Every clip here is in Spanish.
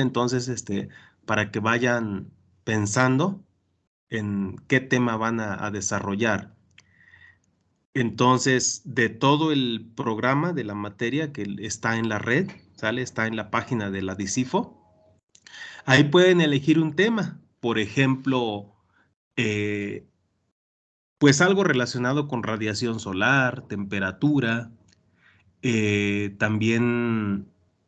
Entonces, para que vayan pensando en qué tema van a desarrollar. Entonces, de todo el programa de la materia que está en la red, ¿sale? Está en la página de la DICIFO. Ahí pueden elegir un tema. Por ejemplo, pues algo relacionado con radiación solar, temperatura, también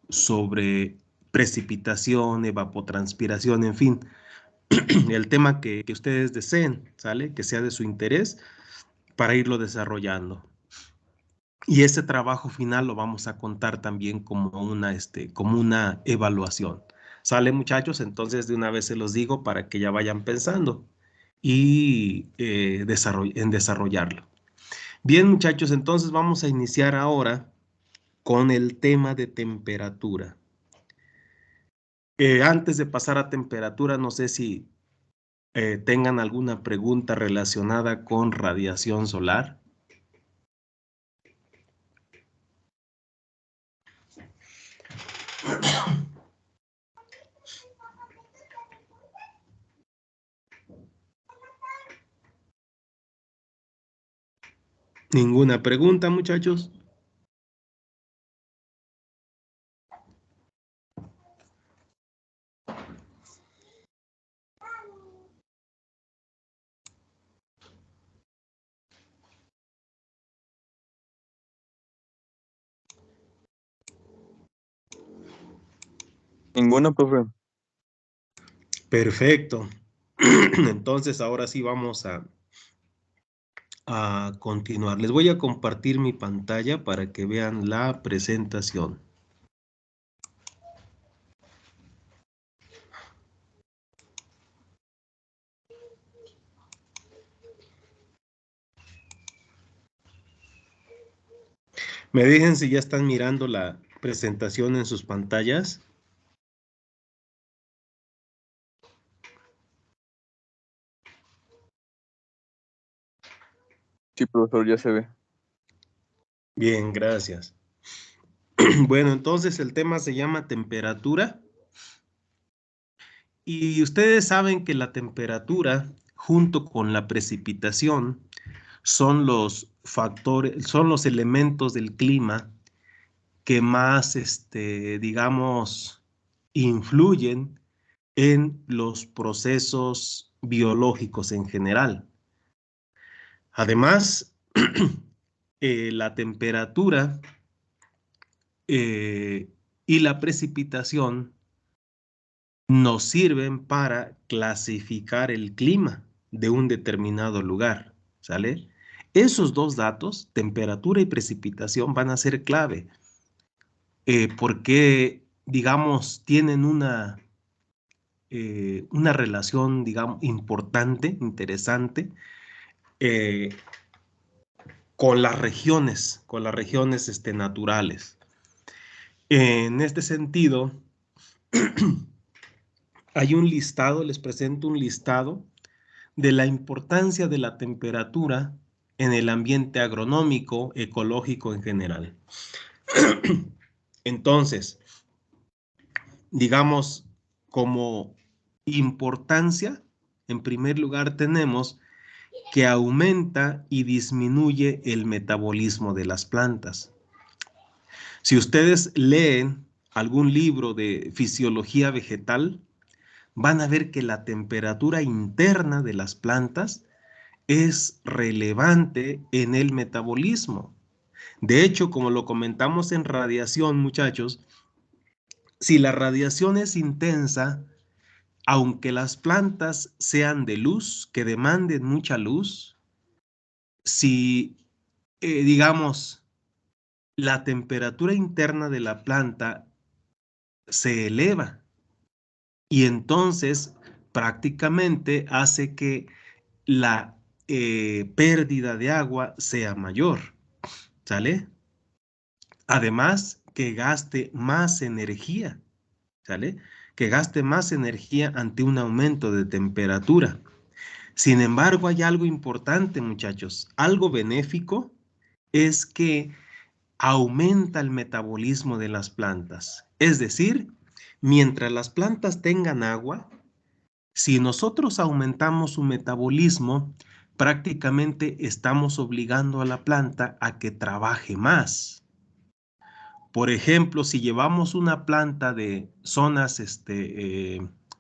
sobre precipitación, evapotranspiración, en fin, el tema que ustedes deseen, ¿sale? Que sea de su interés para irlo desarrollando. Y ese trabajo final lo vamos a contar también como como una evaluación. ¿Sale, muchachos? Entonces, de una vez se los digo para que ya vayan pensando y en desarrollarlo. Bien, muchachos, entonces vamos a iniciar ahora con el tema de temperatura. Antes de pasar a temperatura, no sé si tengan alguna pregunta relacionada con radiación solar. ¿Ninguna pregunta, muchachos? Ninguna, profe. Perfecto. Entonces, ahora sí vamos a continuar. Les voy a compartir mi pantalla para que vean la presentación. Me dicen si ya están mirando la presentación en sus pantallas. Sí, profesor, ya se ve. Bien, gracias. Bueno, entonces el tema se llama temperatura. Y ustedes saben que la temperatura, junto con la precipitación, son los factores, son los elementos del clima que más, digamos, influyen en los procesos biológicos en general. Además, la temperatura y la precipitación nos sirven para clasificar el clima de un determinado lugar, ¿sale? Esos dos datos, temperatura y precipitación, van a ser clave, porque, digamos, tienen una relación, digamos, importante, interesante, eh, con las regiones naturales. En este sentido, hay un listado, les presento un listado de la importancia de la temperatura en el ambiente agronómico, ecológico en general. Entonces, digamos, como importancia, en primer lugar tenemos que aumenta y disminuye el metabolismo de las plantas. Si ustedes leen algún libro de fisiología vegetal, van a ver que la temperatura interna de las plantas es relevante en el metabolismo. De hecho, como lo comentamos en radiación, muchachos, si la radiación es intensa, aunque las plantas sean de luz, que demanden mucha luz, si, digamos, la temperatura interna de la planta se eleva y entonces prácticamente hace que la pérdida de agua sea mayor, ¿sale? Además, que gaste más energía, ¿sale? Que gaste más energía ante un aumento de temperatura. Sin embargo, hay algo importante, muchachos. Algo benéfico es que aumenta el metabolismo de las plantas. Es decir, Mientras las plantas tengan agua, si nosotros aumentamos su metabolismo, prácticamente estamos obligando a la planta a que trabaje más. Por ejemplo, si llevamos una planta de zonas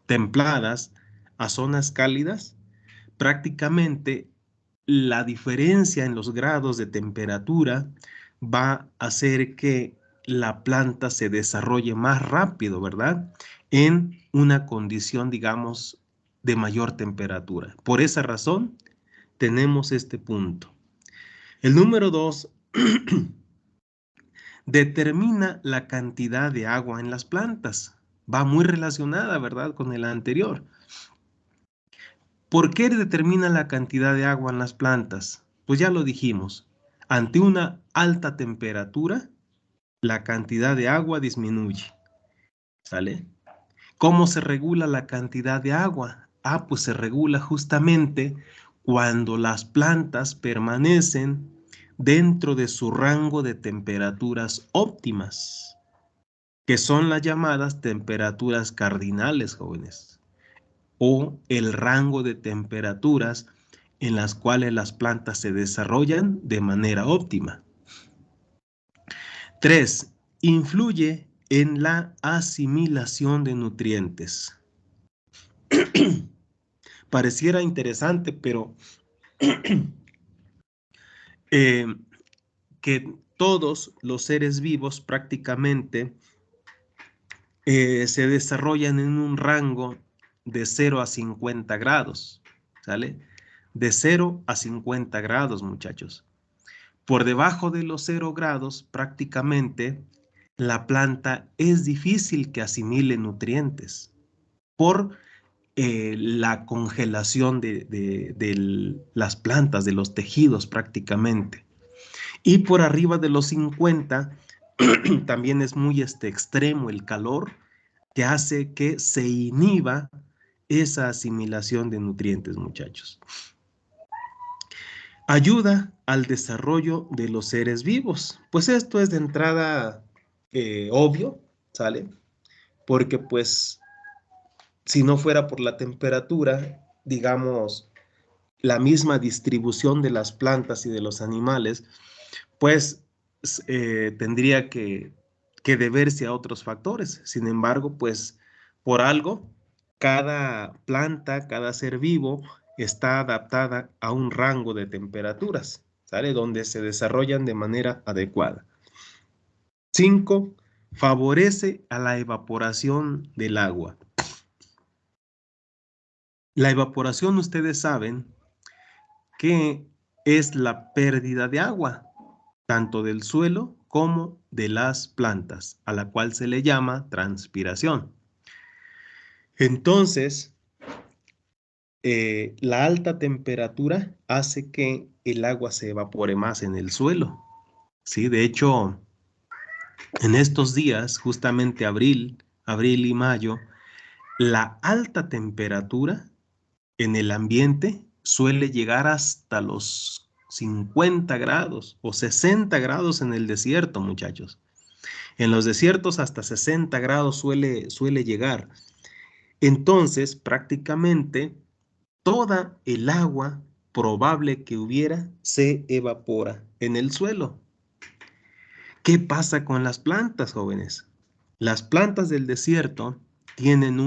templadas a zonas cálidas, prácticamente la diferencia en los grados de temperatura va a hacer que la planta se desarrolle más rápido, ¿verdad? En una condición, digamos, de mayor temperatura. Por esa razón, tenemos este punto. El número 2 determina la cantidad de agua en las plantas. Va muy relacionada, ¿verdad?, con el anterior. ¿Por qué determina la cantidad de agua en las plantas? Pues ya lo dijimos. Ante una alta temperatura, la cantidad de agua disminuye. ¿Sale? ¿Cómo se regula la cantidad de agua? Pues se regula justamente cuando las plantas permanecen dentro de su rango de temperaturas óptimas, que son las llamadas temperaturas cardinales, jóvenes, o el rango de temperaturas en las cuales las plantas se desarrollan de manera óptima. 3. Influye en la asimilación de nutrientes. Pareciera interesante, pero que todos los seres vivos prácticamente se desarrollan en un rango de 0 a 50 grados, ¿sale? De 0 a 50 grados, muchachos. Por debajo de los 0 grados, prácticamente, la planta es difícil que asimile nutrientes por la congelación de las plantas, de los tejidos prácticamente. Y por arriba de los 50, también es muy extremo el calor que hace que se inhiba esa asimilación de nutrientes, muchachos. Ayuda al desarrollo de los seres vivos. Pues esto es de entrada obvio, ¿sale? Porque pues si no fuera por la temperatura, digamos, la misma distribución de las plantas y de los animales, pues tendría que deberse a otros factores. Sin embargo, pues por algo, cada planta, cada ser vivo está adaptada a un rango de temperaturas, ¿sale? Donde se desarrollan de manera adecuada. 5. Favorece a la evaporación del agua. La evaporación, ustedes saben que es la pérdida de agua, tanto del suelo como de las plantas, a la cual se le llama transpiración. Entonces, la alta temperatura hace que el agua se evapore más en el suelo. Sí, de hecho, en estos días, justamente abril y mayo, la alta temperatura en el ambiente suele llegar hasta los 50 grados o 60 grados en el desierto, muchachos. En los desiertos hasta 60 grados suele llegar. Entonces, prácticamente toda el agua probable que hubiera se evapora en el suelo. ¿Qué pasa con las plantas, jóvenes? Las plantas del desierto tienen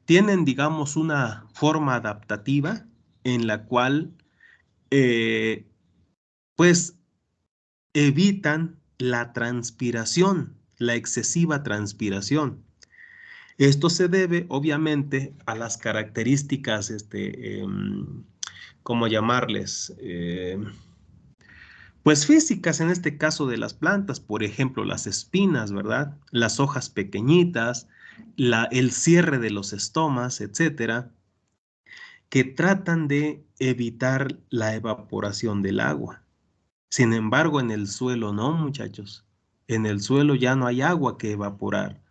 tienen, digamos, una forma adaptativa en la cual, pues, evitan la transpiración, la excesiva transpiración. Esto se debe, obviamente, a las características, ¿cómo llamarles? Pues físicas en este caso de las plantas, por ejemplo, las espinas, ¿verdad? Las hojas pequeñitas, el cierre de los estomas, etcétera, que tratan de evitar la evaporación del agua. Sin embargo, en el suelo no, muchachos. En el suelo ya no hay agua que evaporar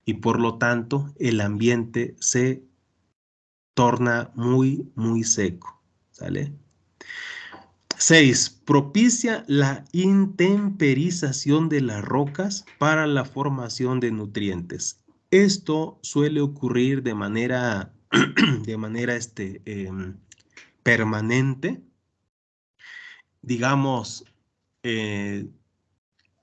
y por lo tanto el ambiente se torna muy, muy seco. ¿Sale? 6. Propicia la intemperización de las rocas para la formación de nutrientes. Esto suele ocurrir de manera, permanente, digamos, eh,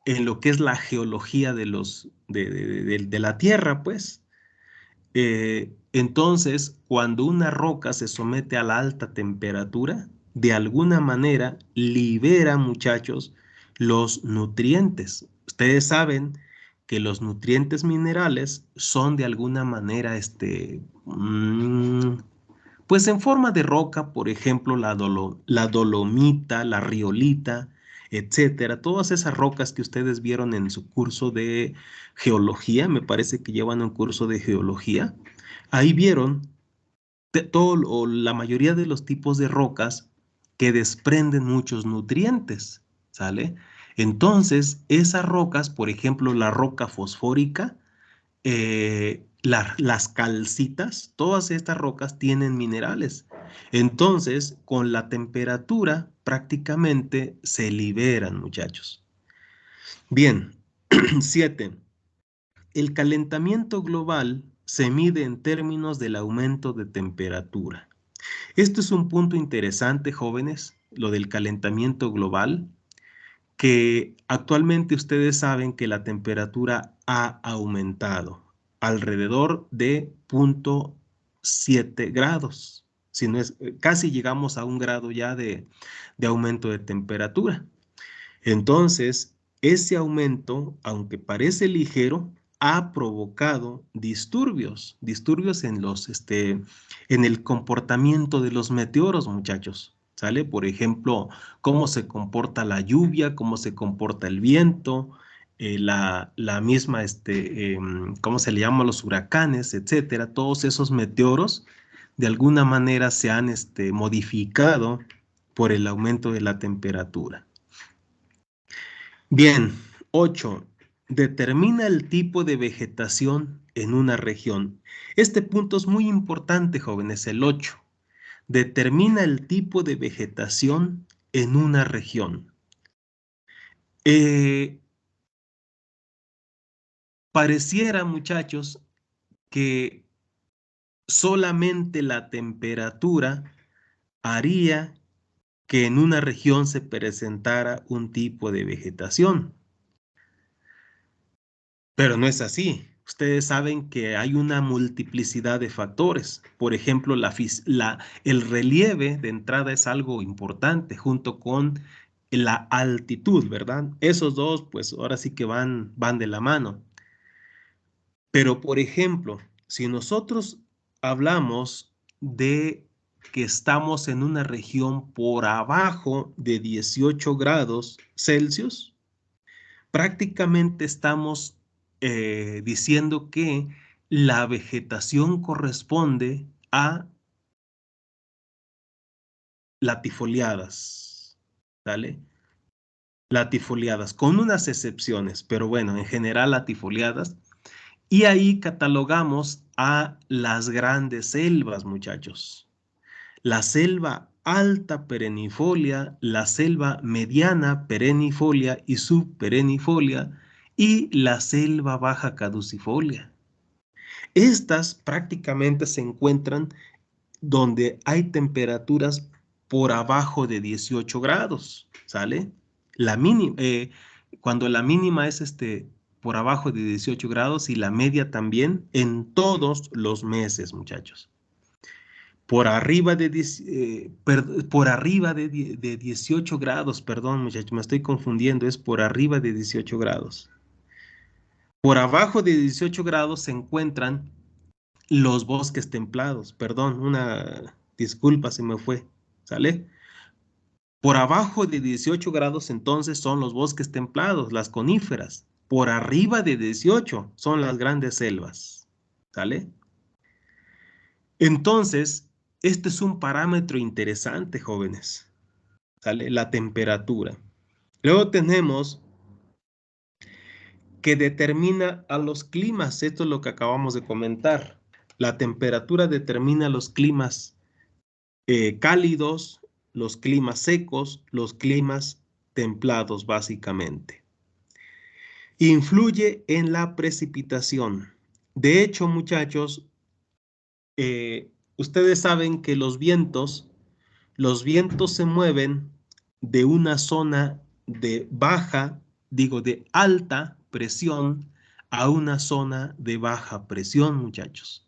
en lo que es la geología de la Tierra, pues. Entonces, cuando una roca se somete a la alta temperatura, de alguna manera libera, muchachos, los nutrientes. Ustedes saben que los nutrientes minerales son de alguna manera, pues en forma de roca, por ejemplo, la dolomita, la riolita, etcétera. Todas esas rocas que ustedes vieron en su curso de geología, me parece que llevan un curso de geología. Ahí vieron o la mayoría de los tipos de rocas que desprenden muchos nutrientes, ¿sale? Entonces, esas rocas, por ejemplo, la roca fosfórica, las calcitas, todas estas rocas tienen minerales. Entonces, con la temperatura prácticamente se liberan, muchachos. Bien, 7. El calentamiento global se mide en términos del aumento de temperatura. Esto es un punto interesante, jóvenes, lo del calentamiento global, que actualmente ustedes saben que la temperatura ha aumentado alrededor de 0.7 grados. Si no es, casi llegamos a 1 grado ya de aumento de temperatura. Entonces, ese aumento, aunque parece ligero, ha provocado disturbios en el comportamiento de los meteoros, muchachos. ¿Sale? Por ejemplo, cómo se comporta la lluvia, cómo se comporta el viento, la misma, cómo se le llama los huracanes, etcétera. Todos esos meteoros de alguna manera se han modificado por el aumento de la temperatura. Bien, 8. Determina el tipo de vegetación en una región. Este punto es muy importante, jóvenes, el 8. Determina el tipo de vegetación en una región. Pareciera, muchachos, que solamente la temperatura haría que en una región se presentara un tipo de vegetación. Pero no es así. Ustedes saben que hay una multiplicidad de factores. Por ejemplo, el relieve de entrada es algo importante junto con la altitud, ¿verdad? Esos dos, pues ahora sí que van de la mano. Pero, por ejemplo, si nosotros hablamos de que estamos en una región por abajo de 18 grados Celsius, prácticamente estamos diciendo que la vegetación corresponde a latifoliadas, ¿vale? Latifoliadas, con unas excepciones, pero bueno, en general latifoliadas. Y ahí catalogamos a las grandes selvas, muchachos. La selva alta perennifolia, la selva mediana perennifolia y subperennifolia y la selva baja caducifolia. Estas prácticamente se encuentran donde hay temperaturas por abajo de 18 grados, ¿sale? Cuando la mínima es por abajo de 18 grados y la media también en todos los meses, muchachos. Por arriba de 18 grados, perdón, muchachos, me estoy confundiendo, es por arriba de 18 grados. Por abajo de 18 grados se encuentran los bosques templados, perdón, una disculpa se me fue, ¿sale? Por abajo de 18 grados entonces son los bosques templados, las coníferas. Por arriba de 18 son las grandes selvas, ¿sale? Entonces, este es un parámetro interesante, jóvenes, ¿sale? La temperatura. Luego tenemos que determina a los climas, esto es lo que acabamos de comentar. La temperatura determina los climas cálidos, los climas secos, los climas templados básicamente. Influye en la precipitación. De hecho, muchachos, ustedes saben que los vientos se mueven de una zona de de alta presión a una zona de baja presión, muchachos.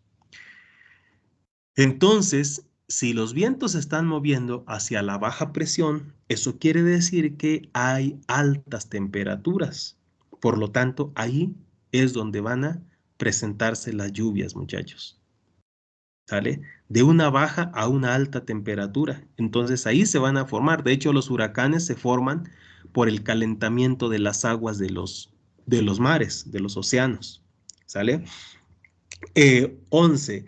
Entonces, si los vientos se están moviendo hacia la baja presión, eso quiere decir que hay altas temperaturas. Por lo tanto, ahí es donde van a presentarse las lluvias, muchachos. ¿Sale? De una baja a una alta temperatura. Entonces ahí se van a formar. De hecho, los huracanes se forman por el calentamiento de las aguas de los mares, de los océanos. ¿Sale? 11.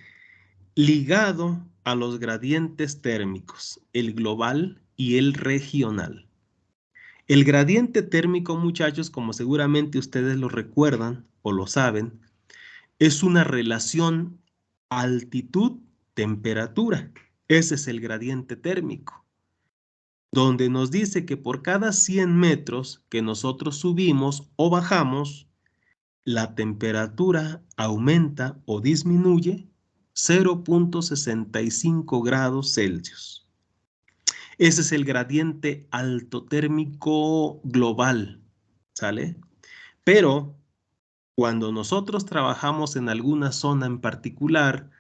Ligado a los gradientes térmicos, el global y el regional. El gradiente térmico, muchachos, como seguramente ustedes lo recuerdan o lo saben, es una relación altitud-temperatura. Ese es el gradiente térmico, donde nos dice que por cada 100 metros que nosotros subimos o bajamos, la temperatura aumenta o disminuye 0.65 grados Celsius. Ese es el gradiente altotérmico global, ¿sale? Pero cuando nosotros trabajamos en alguna zona en particular,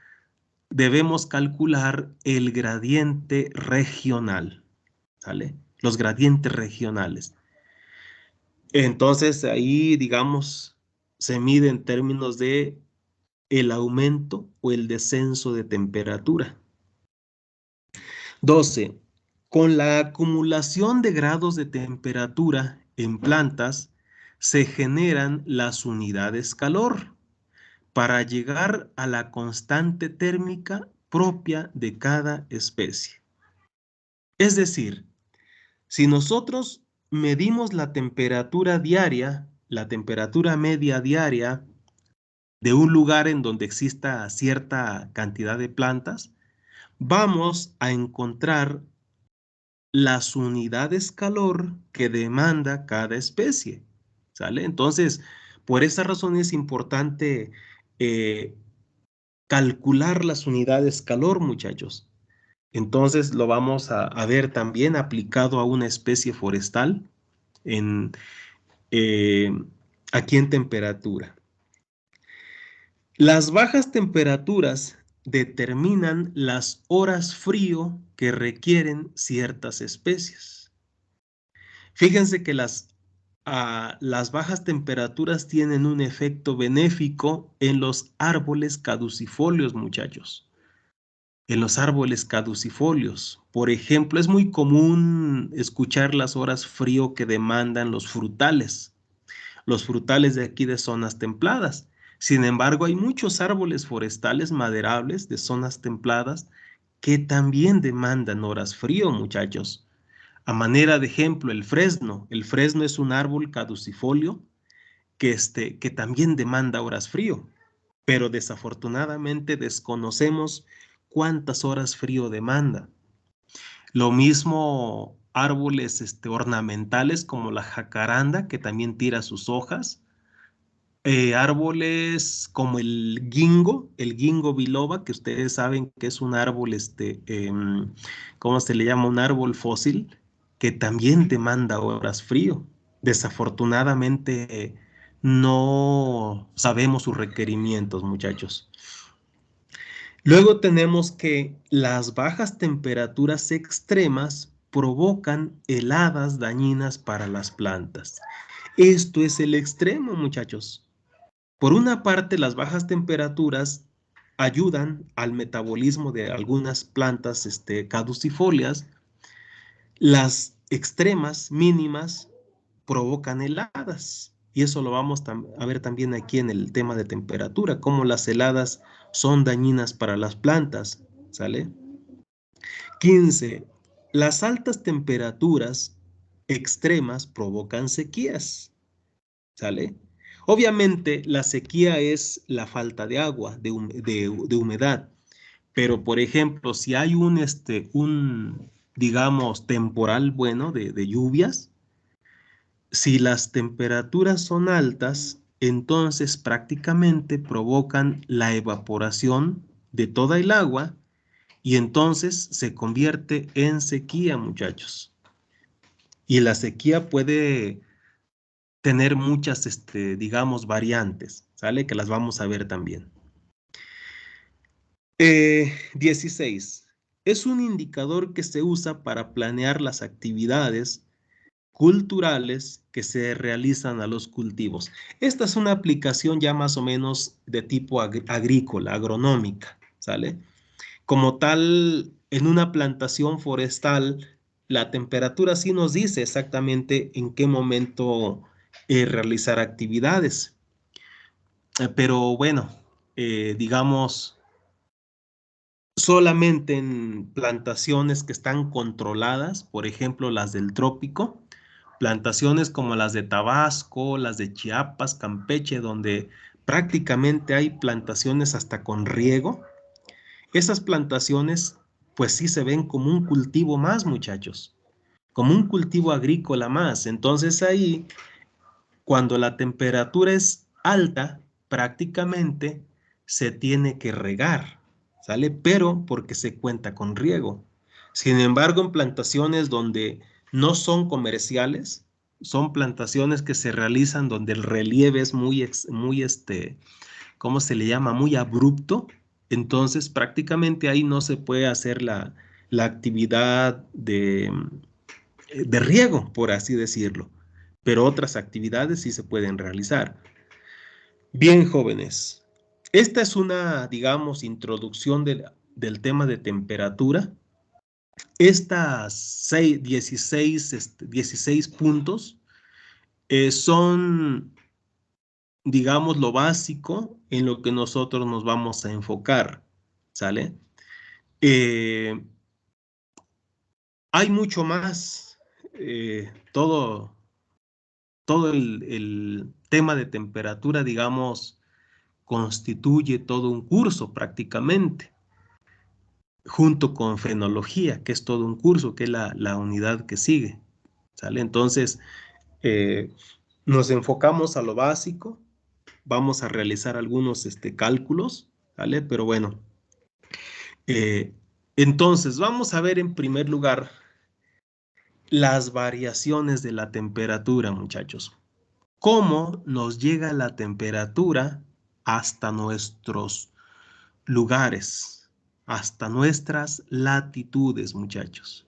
debemos calcular el gradiente regional, ¿sale? Los gradientes regionales. Entonces ahí, digamos, se mide en términos de el aumento o el descenso de temperatura. 12. Con la acumulación de grados de temperatura en plantas, se generan las unidades calor para llegar a la constante térmica propia de cada especie. Es decir, si nosotros medimos la temperatura diaria, la temperatura media diaria de un lugar en donde exista cierta cantidad de plantas, vamos a encontrar las unidades calor que demanda cada especie, ¿sale? Entonces, por esa razón es importante calcular las unidades calor, muchachos. Entonces, lo vamos a ver también aplicado a una especie forestal aquí en temperatura. Las bajas temperaturas determinan las horas frío que requieren ciertas especies. Fíjense que las bajas temperaturas tienen un efecto benéfico en los árboles caducifolios, muchachos. En los árboles caducifolios. Por ejemplo, es muy común escuchar las horas frío que demandan los frutales de aquí de zonas templadas. Sin embargo, hay muchos árboles forestales maderables de zonas templadas que también demandan horas frío, muchachos. A manera de ejemplo, el fresno. El fresno es un árbol caducifolio que también demanda horas frío, pero desafortunadamente desconocemos cuántas horas frío demanda. Lo mismo árboles ornamentales como la jacaranda, que también tira sus hojas. Árboles como el ginkgo biloba, que ustedes saben que es un árbol, ¿cómo se le llama? Un árbol fósil, que también demanda horas frío. Desafortunadamente, no sabemos sus requerimientos, muchachos. Luego tenemos que las bajas temperaturas extremas provocan heladas dañinas para las plantas. Esto es el extremo, muchachos. Por una parte, las bajas temperaturas ayudan al metabolismo de algunas plantas caducifolias. Las extremas mínimas provocan heladas. Y eso lo vamos a ver también aquí en el tema de temperatura, cómo las heladas son dañinas para las plantas, ¿sale? 15. Las altas temperaturas extremas provocan sequías, ¿sale? Obviamente la sequía es la falta de agua, de humedad, pero por ejemplo, si hay un digamos, temporal bueno de lluvias. Si las temperaturas son altas, entonces prácticamente provocan la evaporación de toda el agua y entonces se convierte en sequía, muchachos. Y la sequía puede tener muchas, digamos, variantes, ¿sale? Que las vamos a ver también. 16. Es un indicador que se usa para planear las actividades culturales que se realizan a los cultivos. Esta es una aplicación ya más o menos de tipo agrícola, agronómica, ¿sale? Como tal, en una plantación forestal, la temperatura sí nos dice exactamente en qué momento realizar actividades. Pero bueno, digamos, solamente en plantaciones que están controladas, por ejemplo, las del trópico, plantaciones como las de Tabasco, las de Chiapas, Campeche, donde prácticamente hay plantaciones hasta con riego. Esas plantaciones, pues sí se ven como un cultivo más, muchachos, como un cultivo agrícola más. Entonces ahí, cuando la temperatura es alta, prácticamente se tiene que regar, ¿sale? Pero porque se cuenta con riego. Sin embargo, en plantaciones donde no son comerciales, son plantaciones que se realizan donde el relieve es muy, ¿cómo se le llama? Muy abrupto. Entonces, prácticamente ahí no se puede hacer la actividad de riego, por así decirlo. Pero otras actividades sí se pueden realizar. Bien, jóvenes. Esta es una, digamos, introducción del tema de temperatura. Estas 16 puntos son, digamos, lo básico en lo que nosotros nos vamos a enfocar, ¿sale? Eh, Hay mucho más. Todo el tema de temperatura, digamos, constituye todo un curso prácticamente, junto con fenología, que es todo un curso, que es la unidad que sigue, ¿sale? Entonces, eh, nos enfocamos a lo básico, vamos a realizar algunos cálculos, ¿vale? Pero bueno, eh, entonces vamos a ver en primer lugar las variaciones de la temperatura, muchachos. ¿Cómo nos llega la temperatura hasta nuestros lugares, hasta nuestras latitudes, muchachos?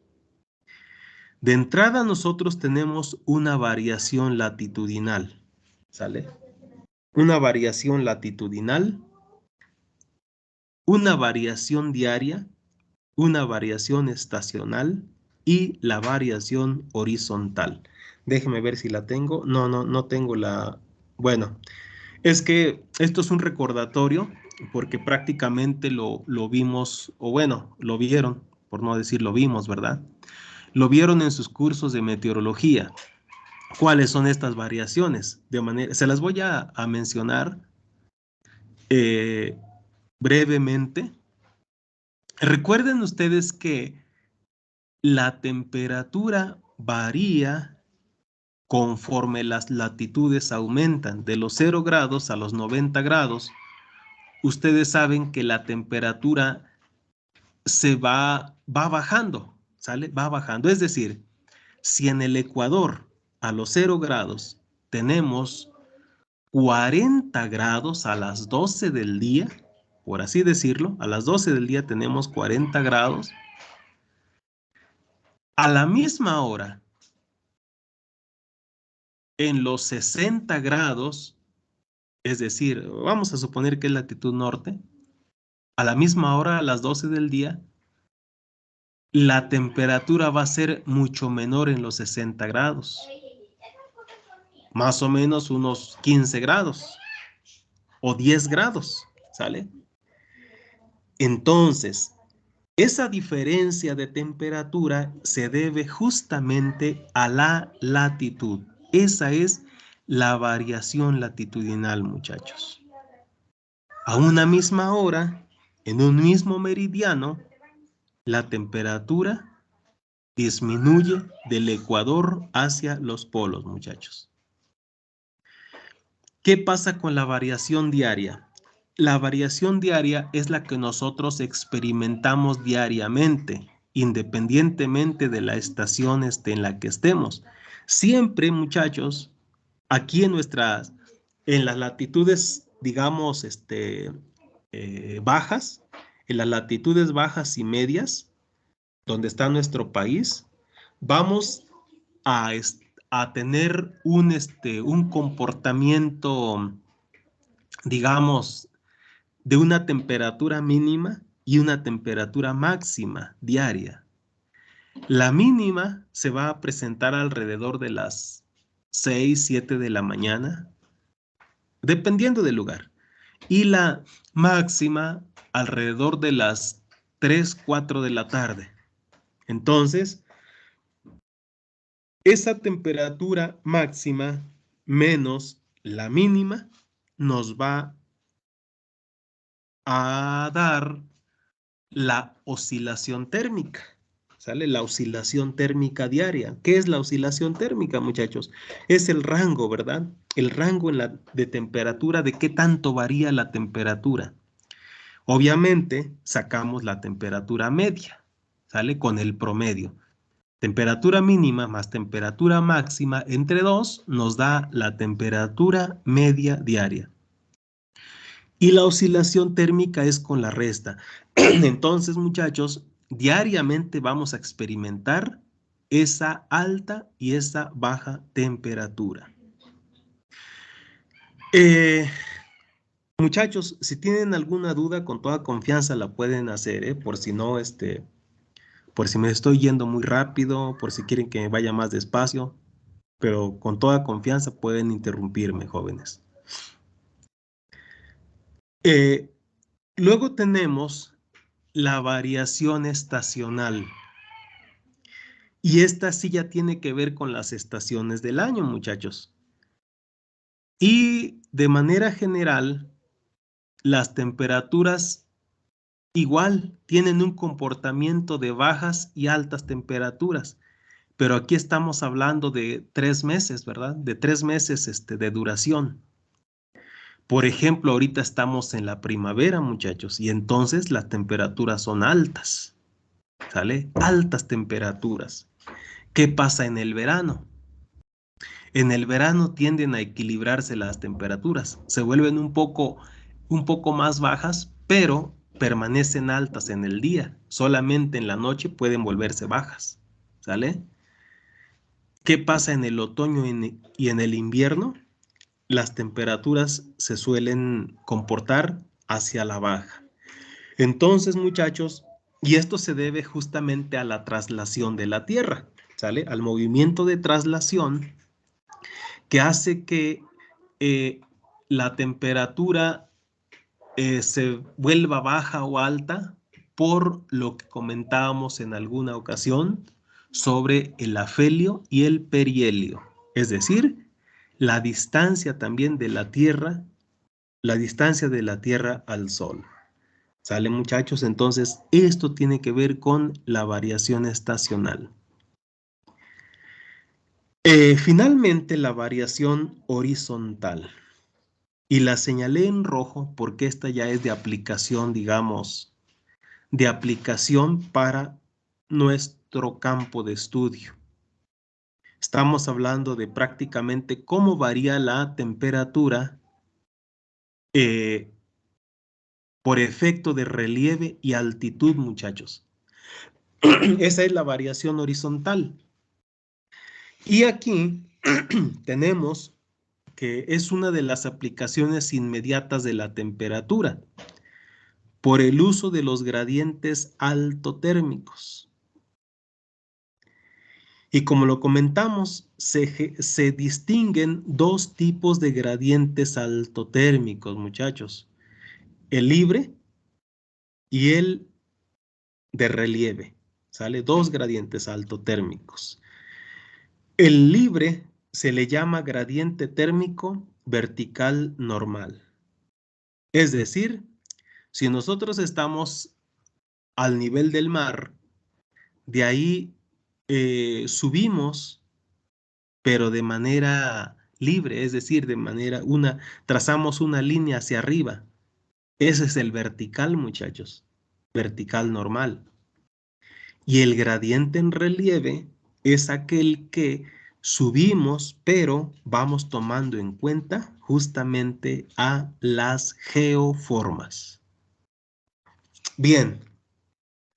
De entrada nosotros tenemos una variación latitudinal, ¿sale? Una variación latitudinal, una variación diaria, una variación estacional y la variación horizontal. Déjeme ver si la tengo. No tengo la... Bueno, es que esto es un recordatorio porque prácticamente lo vimos, o bueno, lo vieron, por no decir lo vimos, ¿verdad? Lo vieron en sus cursos de meteorología. ¿Cuáles son estas variaciones? Se las voy a mencionar eh, brevemente. Recuerden ustedes que la temperatura varía conforme las latitudes aumentan, de los 0 grados a los 90 grados. Ustedes saben que la temperatura va bajando, ¿sale? Va bajando. Es decir, si en el Ecuador a los 0 grados tenemos 40 grados a las 12 del día, por así decirlo, a las 12 del día tenemos 40 grados, a la misma hora, en los 60 grados, es decir, vamos a suponer que es latitud norte, a la misma hora, a las 12 del día, la temperatura va a ser mucho menor en los 60 grados, más o menos unos 15 grados o 10 grados, ¿sale? Entonces, esa diferencia de temperatura se debe justamente a la latitud. Esa es la variación latitudinal, muchachos. A una misma hora, en un mismo meridiano, la temperatura disminuye del ecuador hacia los polos, muchachos. ¿Qué pasa con la variación diaria? La variación diaria es la que nosotros experimentamos diariamente, independientemente de la estación en la que estemos. Siempre, muchachos, aquí en las latitudes, digamos, bajas, en las latitudes bajas y medias, donde está nuestro país, vamos a, a tener un comportamiento, digamos, de una temperatura mínima y una temperatura máxima diaria. La mínima se va a presentar alrededor de las 6, 7 de la mañana, dependiendo del lugar. Y la máxima alrededor de las 3, 4 de la tarde. Entonces, esa temperatura máxima menos la mínima nos va a dar la oscilación térmica, ¿sale? La oscilación térmica diaria. ¿Qué es la oscilación térmica, muchachos? Es el rango, ¿verdad? El rango de temperatura, de qué tanto varía la temperatura. Obviamente, sacamos la temperatura media, ¿sale? Con el promedio. Temperatura mínima más temperatura máxima entre 2 nos da la temperatura media diaria. Y la oscilación térmica es con la resta. Entonces, muchachos, diariamente vamos a experimentar esa alta y esa baja temperatura. Muchachos, si tienen alguna duda, con toda confianza la pueden hacer, por si no, por si me estoy yendo muy rápido, por si quieren que vaya más despacio, pero con toda confianza pueden interrumpirme, jóvenes. Luego tenemos la variación estacional. Y esta sí ya tiene que ver con las estaciones del año, muchachos. Y de manera general, las temperaturas igual tienen un comportamiento de bajas y altas temperaturas. Pero aquí estamos hablando de 3 meses, ¿verdad? De 3 meses de duración. Por ejemplo, ahorita estamos en la primavera, muchachos, y entonces las temperaturas son altas, ¿sale? Altas temperaturas. ¿Qué pasa en el verano? En el verano tienden a equilibrarse las temperaturas, se vuelven un poco más bajas, pero permanecen altas en el día. Solamente en la noche pueden volverse bajas, ¿sale? ¿Qué pasa en el otoño y en el invierno? Las temperaturas se suelen comportar hacia la baja. Entonces, muchachos, y esto se debe justamente a la traslación de la Tierra, ¿sale? Al movimiento de traslación que hace que la temperatura se vuelva baja o alta por lo que comentábamos en alguna ocasión sobre el afelio y el perihelio, es decir, la distancia también de la Tierra, la distancia de la Tierra al Sol. ¿Sale, muchachos? Entonces, esto tiene que ver con la variación estacional. Finalmente, la variación horizontal. Y la señalé en rojo porque esta ya es de aplicación, digamos, de aplicación para nuestro campo de estudio. Estamos hablando de prácticamente cómo varía la temperatura por efecto de relieve y altitud, muchachos. Esa es la variación horizontal. Y aquí tenemos que es una de las aplicaciones inmediatas de la temperatura por el uso de los gradientes altotérmicos. Y como lo comentamos, se distinguen dos tipos de gradientes altotérmicos, muchachos. El libre y el de relieve. ¿Sale? Dos gradientes altotérmicos. El libre se le llama gradiente térmico vertical normal. Es decir, si nosotros estamos al nivel del mar, de ahí subimos, pero de manera libre, es decir, trazamos una línea hacia arriba. Ese es el vertical, muchachos, vertical normal. Y el gradiente en relieve es aquel que subimos, pero vamos tomando en cuenta justamente a las geoformas. Bien,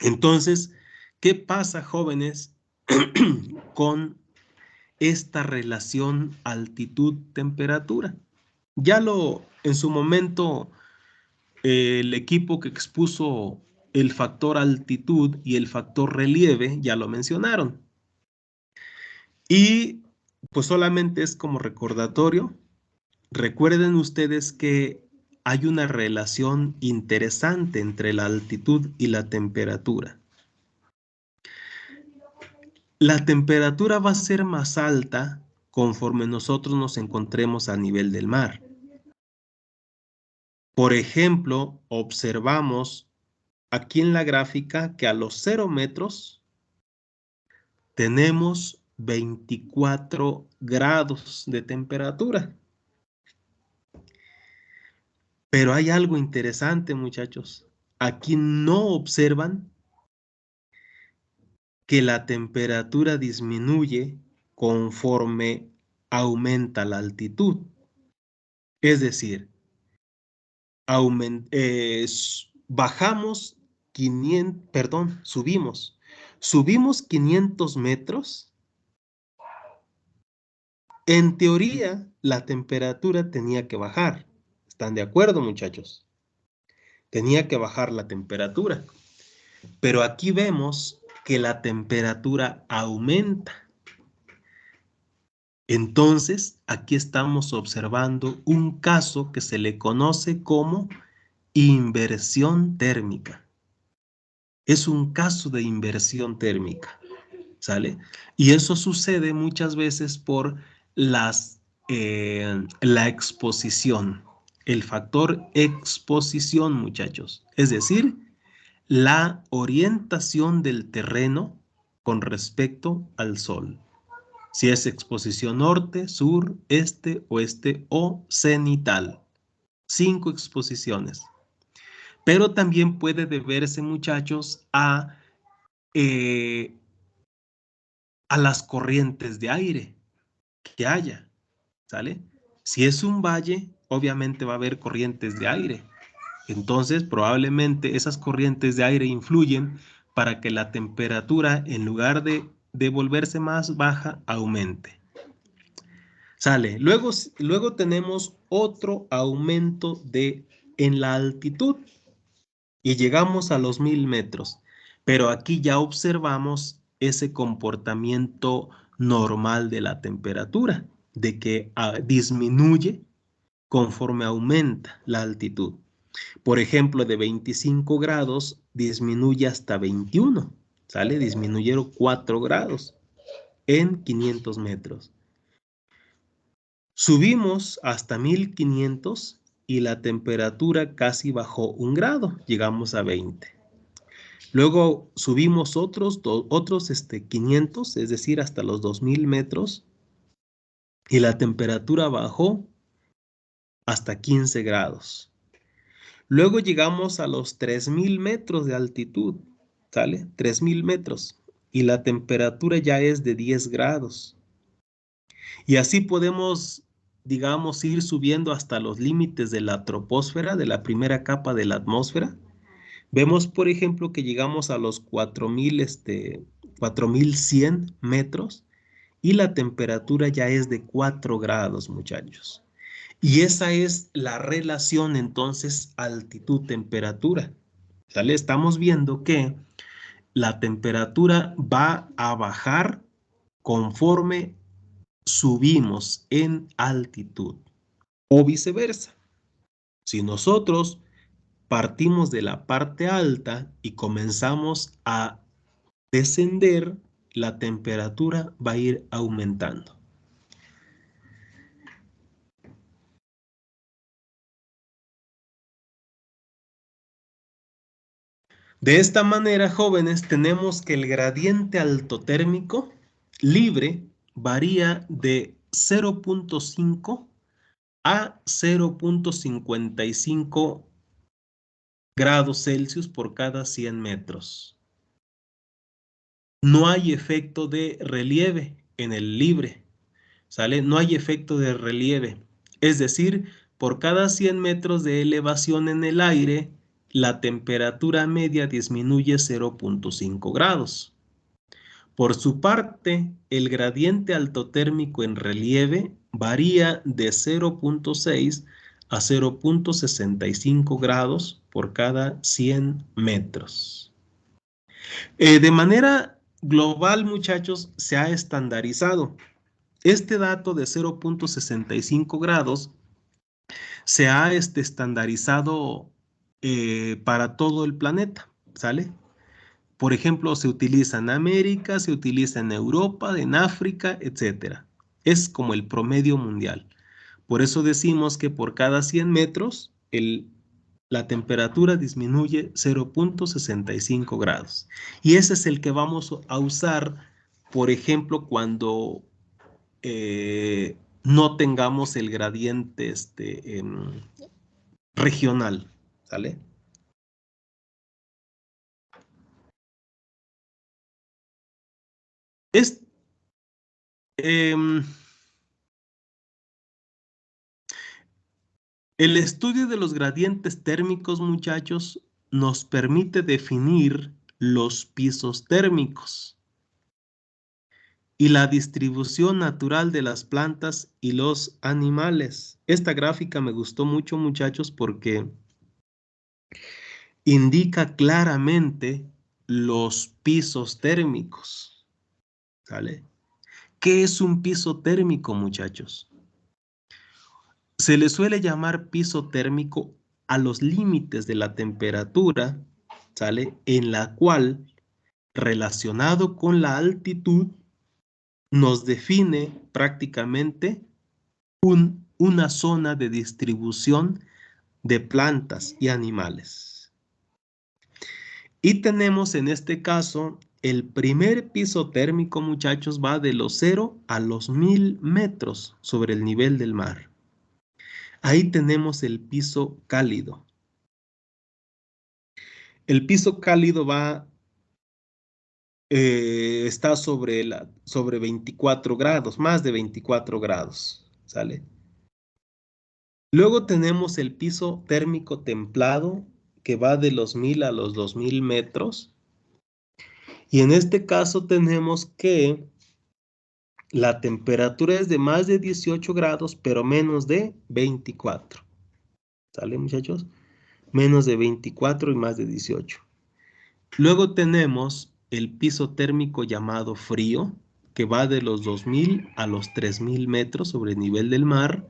entonces, ¿qué pasa, jóvenes, con esta relación altitud-temperatura? En su momento, el equipo que expuso el factor altitud y el factor relieve ya lo mencionaron. Y pues solamente es como recordatorio. Recuerden ustedes que hay una relación interesante entre la altitud y la temperatura. La temperatura va a ser más alta conforme nosotros nos encontremos a nivel del mar. Por ejemplo, observamos aquí en la gráfica que a los 0 metros tenemos 24 grados de temperatura. Pero hay algo interesante, muchachos. Aquí no observan que la temperatura disminuye conforme aumenta la altitud. Es decir, bajamos 500, perdón, subimos 500 metros. En teoría, la temperatura tenía que bajar. ¿Están de acuerdo, muchachos? Tenía que bajar la temperatura. Pero aquí vemos que la temperatura aumenta. Entonces, aquí estamos observando un caso que se le conoce como inversión térmica. Es un caso de inversión térmica, ¿sale? Y eso sucede muchas veces por la exposición, el factor exposición, muchachos. Es decir, la orientación del terreno con respecto al sol. Si es exposición norte, sur, este, oeste o cenital. 5 exposiciones. Pero también puede deberse, muchachos, eh, a las corrientes de aire que haya, ¿sale? Si es un valle, obviamente va a haber corrientes de aire. Entonces, probablemente esas corrientes de aire influyen para que la temperatura, en lugar de volverse más baja, aumente. Sale. Luego tenemos otro aumento en la altitud y llegamos a los 1000 metros. Pero aquí ya observamos ese comportamiento normal de la temperatura, de que disminuye conforme aumenta la altitud. Por ejemplo, de 25 grados disminuye hasta 21, ¿sale? Disminuyeron 4 grados en 500 metros. Subimos hasta 1500 y la temperatura casi bajó 1 grado, llegamos a 20. Luego subimos otros 500, es decir, hasta los 2000 metros y la temperatura bajó hasta 15 grados. Luego llegamos a los 3000 metros de altitud, ¿sale? 3000 metros y la temperatura ya es de 10 grados. Y así podemos, digamos, ir subiendo hasta los límites de la troposfera, de la primera capa de la atmósfera. Vemos, por ejemplo, que llegamos a los 4100 metros y la temperatura ya es de 4 grados, muchachos. Y esa es la relación entonces altitud-temperatura. ¿Sale? Estamos viendo que la temperatura va a bajar conforme subimos en altitud o viceversa. Si nosotros partimos de la parte alta y comenzamos a descender, la temperatura va a ir aumentando. De esta manera, jóvenes, tenemos que el gradiente altotérmico libre varía de 0.5 a 0.55 grados Celsius por cada 100 metros. No hay efecto de relieve en el libre, ¿sale? No hay efecto de relieve. Es decir, por cada 100 metros de elevación en el aire, la temperatura media disminuye 0.5 grados. Por su parte, el gradiente altotérmico en relieve varía de 0.6 a 0.65 grados por cada 100 metros. De manera global, muchachos, se ha estandarizado. Este dato de 0.65 grados se ha estandarizado para todo el planeta, ¿sale? Por ejemplo, se utiliza en América, se utiliza en Europa, en África, etc. Es como el promedio mundial. Por eso decimos que por cada 100 metros la temperatura disminuye 0.65 grados. Y ese es el que vamos a usar, por ejemplo, cuando no tengamos el gradiente regional, ¿sale? Es, em, el estudio de los gradientes térmicos, muchachos, nos permite definir los pisos térmicos y la distribución natural de las plantas y los animales. Esta gráfica me gustó mucho, muchachos, porque indica claramente los pisos térmicos, ¿sale? ¿Qué es un piso térmico, muchachos? Se le suele llamar piso térmico a los límites de la temperatura, ¿sale? En la cual, relacionado con la altitud, nos define prácticamente una zona de distribución de plantas y animales. Y tenemos en este caso el primer piso térmico, muchachos, va de los 0 a los 1000 metros sobre el nivel del mar. Ahí tenemos el piso cálido. El piso cálido está sobre 24 grados, más de 24 grados, ¿sale? Luego tenemos el piso térmico templado, que va de los 1000 a los 2000 metros. Y en este caso tenemos que la temperatura es de más de 18 grados, pero menos de 24. ¿Sale, muchachos? Menos de 24 y más de 18. Luego tenemos el piso térmico llamado frío, que va de los 2000 a los 3000 metros sobre el nivel del mar.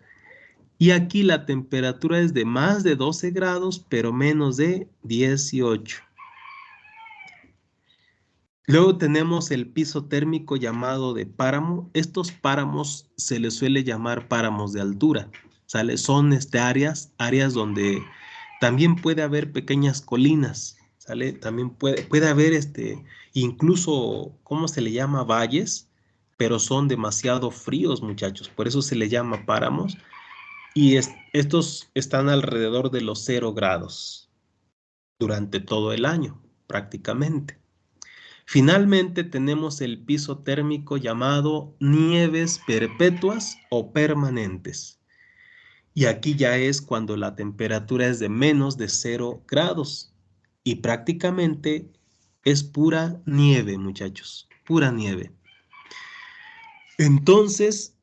Y aquí la temperatura es de más de 12 grados, pero menos de 18. Luego tenemos el piso térmico llamado de páramo. Estos páramos se les suele llamar páramos de altura, ¿sale? Son áreas donde también puede haber pequeñas colinas, ¿sale? También puede haber incluso, ¿cómo se le llama? Valles, pero son demasiado fríos, muchachos. Por eso se le llama páramos. Y estos están alrededor de los 0 grados durante todo el año, prácticamente. Finalmente tenemos el piso térmico llamado nieves perpetuas o permanentes. Y aquí ya es cuando la temperatura es de menos de 0 grados. Y prácticamente es pura nieve, muchachos. Pura nieve. Entonces,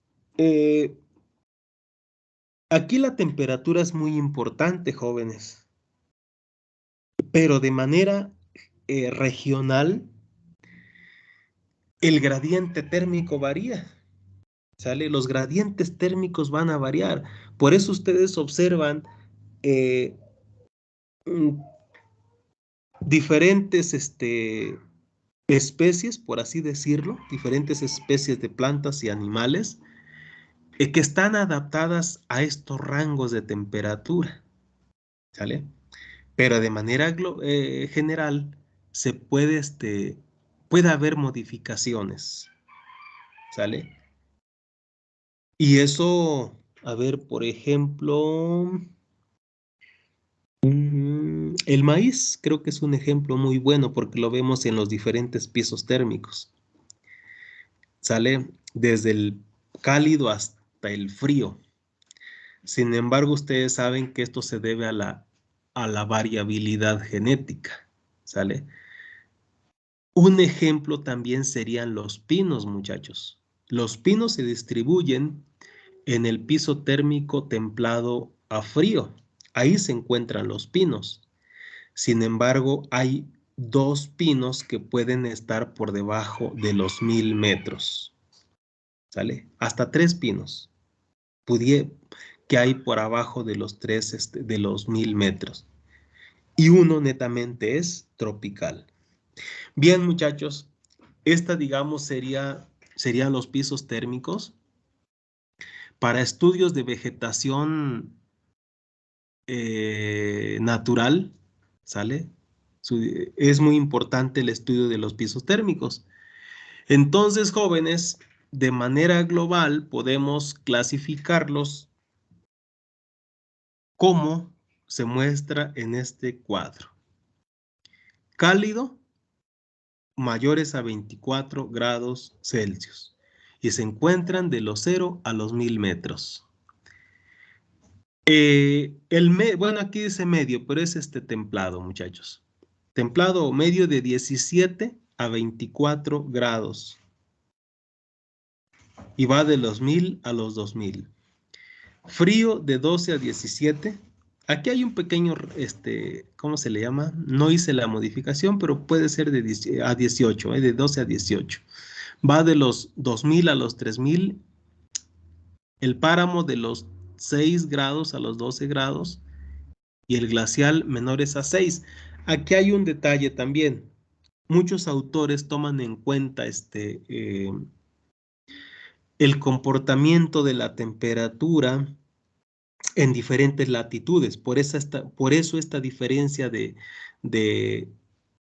aquí la temperatura es muy importante, jóvenes. Pero de manera regional, el gradiente térmico varía. ¿Sale? Los gradientes térmicos van a variar. Por eso ustedes observan eh, mm, diferentes especies, por así decirlo, diferentes especies de plantas y animales que están adaptadas a estos rangos de temperatura. ¿Sale? pero de manera general se puede, puede haber modificaciones, ¿sale? Y eso, a ver, por ejemplo, el maíz creo que es un ejemplo muy bueno porque lo vemos en los diferentes pisos térmicos, ¿sale? Desde el cálido hasta el frío. Sin embargo, ustedes saben que esto se debe a la variabilidad genética, ¿sale? Un ejemplo también serían los pinos, muchachos. Los pinos se distribuyen en el piso térmico templado a frío. Ahí se encuentran los pinos. Sin embargo, hay dos pinos que pueden estar por debajo de los 1000 metros, ¿sale? Hasta 3 pinos que hay por abajo de los de los 1000 metros. Y uno netamente es tropical. Bien, muchachos, esta, digamos, serían los pisos térmicos. Para estudios de vegetación natural, ¿sale? Es muy importante el estudio de los pisos térmicos. Entonces, jóvenes, de manera global podemos clasificarlos como se muestra en este cuadro. Cálido, mayores a 24 grados Celsius y se encuentran de los 0 a los 1000 metros. Bueno, aquí dice medio, pero es templado, muchachos. Templado o medio de 17 a 24 grados y va de los 1000 a los 2000. Frío de 12 a 17. Aquí hay un pequeño, ¿cómo se le llama? No hice la modificación, pero puede ser a 18, de 12 a 18. Va de los 2000 a los 3000. El páramo de los 6 grados a los 12 grados y el glacial menores a 6. Aquí hay un detalle también. Muchos autores toman en cuenta el comportamiento de la temperatura en diferentes latitudes. Por eso esta diferencia de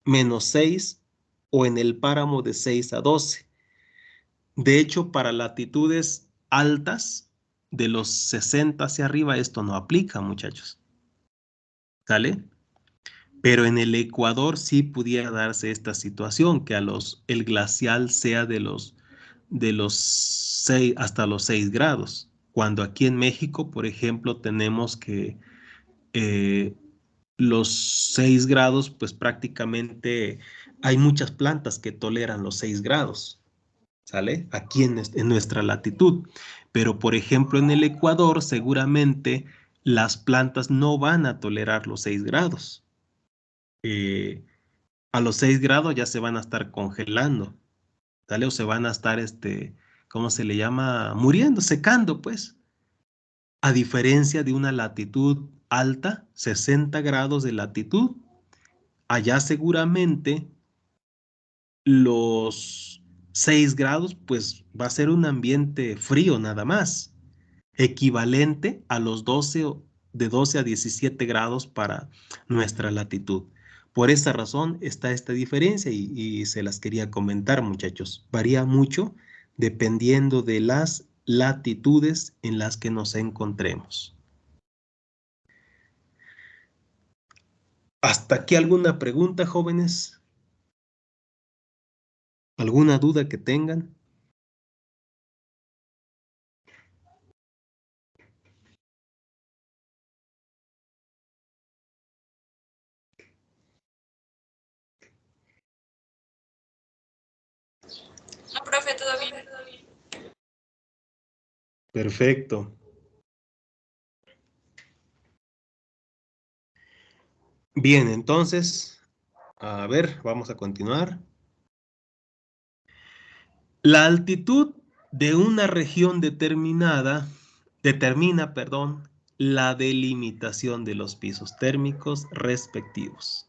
-6 o en el páramo de 6 a 12. De hecho, para latitudes altas, de los 60 hacia arriba, esto no aplica, muchachos. ¿Sale? Pero en el Ecuador sí pudiera darse esta situación, que el glacial sea de los 6 hasta los 6 grados. Cuando aquí en México, por ejemplo, tenemos que los 6 grados, pues prácticamente hay muchas plantas que toleran los 6 grados, ¿sale? Aquí en nuestra latitud. Pero, por ejemplo, en el Ecuador, seguramente las plantas no van a tolerar los 6 grados. A los 6 grados ya se van a estar congelando, ¿sale? O se van a estar, ¿cómo se le llama? Muriendo, secando, pues. A diferencia de una latitud alta, 60 grados de latitud, allá seguramente los 6 grados, pues va a ser un ambiente frío nada más, equivalente a los de 12 a 17 grados para nuestra latitud. Por esta razón está esta diferencia y se las quería comentar, muchachos. Varía mucho dependiendo de las latitudes en las que nos encontremos. ¿Hasta aquí alguna pregunta, jóvenes? ¿Alguna duda que tengan? No, profe, todo bien. Perfecto. Bien, entonces, a ver, vamos a continuar. La altitud de una región determina, perdón, la delimitación de los pisos térmicos respectivos.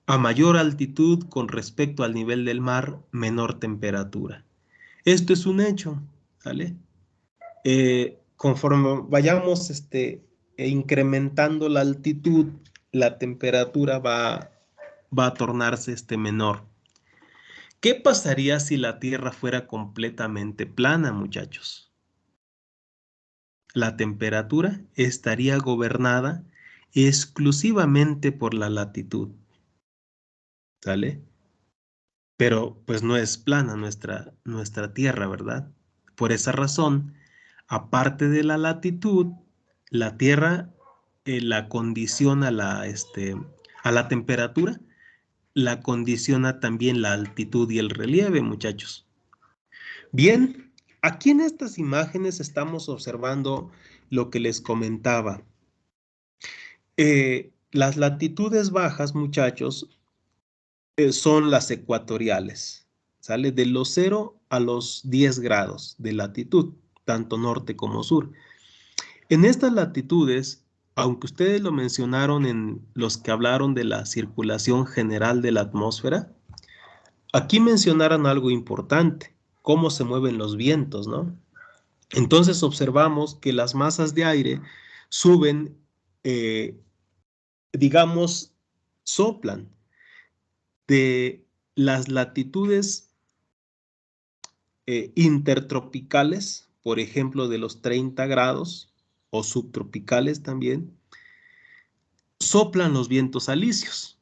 A mayor altitud con respecto al nivel del mar, menor temperatura. Esto es un hecho, ¿sale? Conforme vayamos incrementando la altitud la temperatura va a tornarse menor. ¿Qué pasaría si la Tierra fuera completamente plana, muchachos? La temperatura estaría gobernada exclusivamente por la latitud, ¿sale? Pero pues no es plana nuestra Tierra, ¿verdad? Por esa razón, aparte de la latitud, la Tierra la condiciona a la temperatura, la condiciona también la altitud y el relieve, muchachos. Bien, aquí en estas imágenes estamos observando lo que les comentaba. Las latitudes bajas, muchachos, son las ecuatoriales, ¿sale? De los 0 a los 10 grados de latitud, tanto norte como sur. En estas latitudes, aunque ustedes lo mencionaron en los que hablaron de la circulación general de la atmósfera, aquí mencionaron algo importante, cómo se mueven los vientos, ¿no? Entonces observamos que las masas de aire suben, digamos, soplan de las latitudes intertropicales, por ejemplo, de los 30 grados o subtropicales también, soplan los vientos alisios,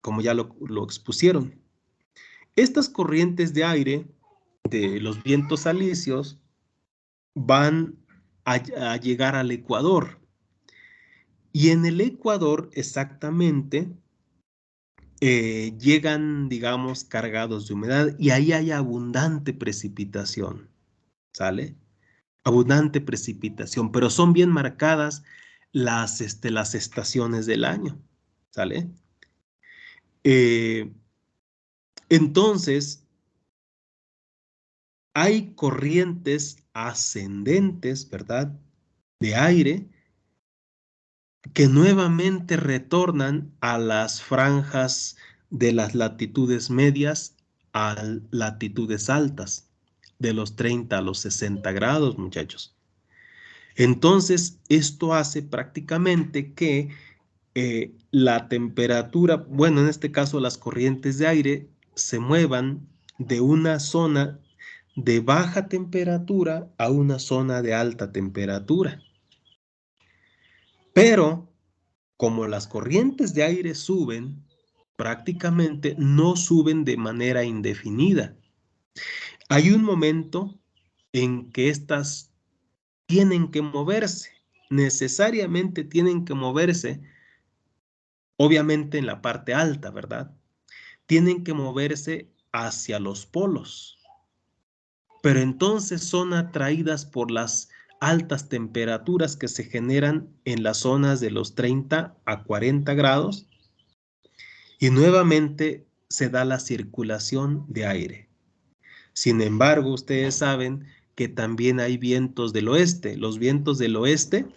como ya lo expusieron. Estas corrientes de aire de los vientos alisios van a llegar al Ecuador. Y en el Ecuador exactamente llegan, digamos, cargados de humedad y ahí hay abundante precipitación, ¿sale? Abundante precipitación, pero son bien marcadas las estaciones del año, ¿sale? Entonces, hay corrientes ascendentes, ¿verdad? De aire que nuevamente retornan a las franjas de las latitudes medias a latitudes altas, de los 30 a los 60 grados, muchachos. Entonces, esto hace prácticamente que la temperatura, bueno, en este caso las corrientes de aire, se muevan de una zona de baja temperatura a una zona de alta temperatura. Pero como las corrientes de aire suben, prácticamente no suben de manera indefinida. Hay un momento en que estas tienen que moverse, necesariamente tienen que moverse, obviamente en la parte alta, ¿verdad? Tienen que moverse hacia los polos, pero entonces son atraídas por las altas temperaturas que se generan en las zonas de los 30 a 40 grados y nuevamente se da la circulación de aire. Sin embargo, ustedes saben que también hay vientos del oeste. Los vientos del oeste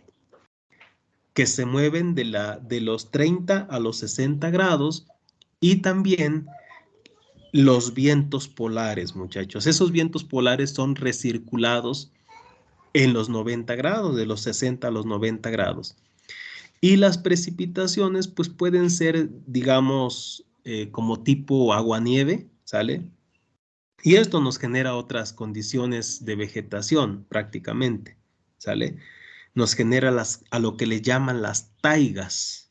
que se mueven de los 30 a los 60 grados y también los vientos polares, muchachos. Esos vientos polares son recirculados en los 90 grados, de los 60 a los 90 grados. Y las precipitaciones pues pueden ser, digamos, como tipo aguanieve, ¿sale? Y esto nos genera otras condiciones de vegetación prácticamente, ¿sale? Nos genera a lo que le llaman las taigas.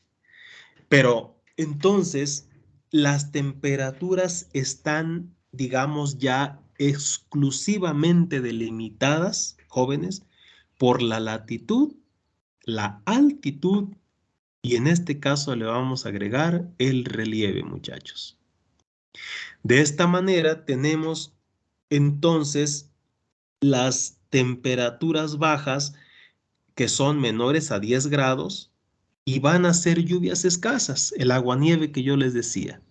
Pero entonces las temperaturas están, digamos, ya exclusivamente delimitadas, jóvenes, por la latitud, la altitud y en este caso le vamos a agregar el relieve, muchachos. De esta manera tenemos entonces las temperaturas bajas que son menores a 10 grados y van a ser lluvias escasas, el aguanieve que yo les decía.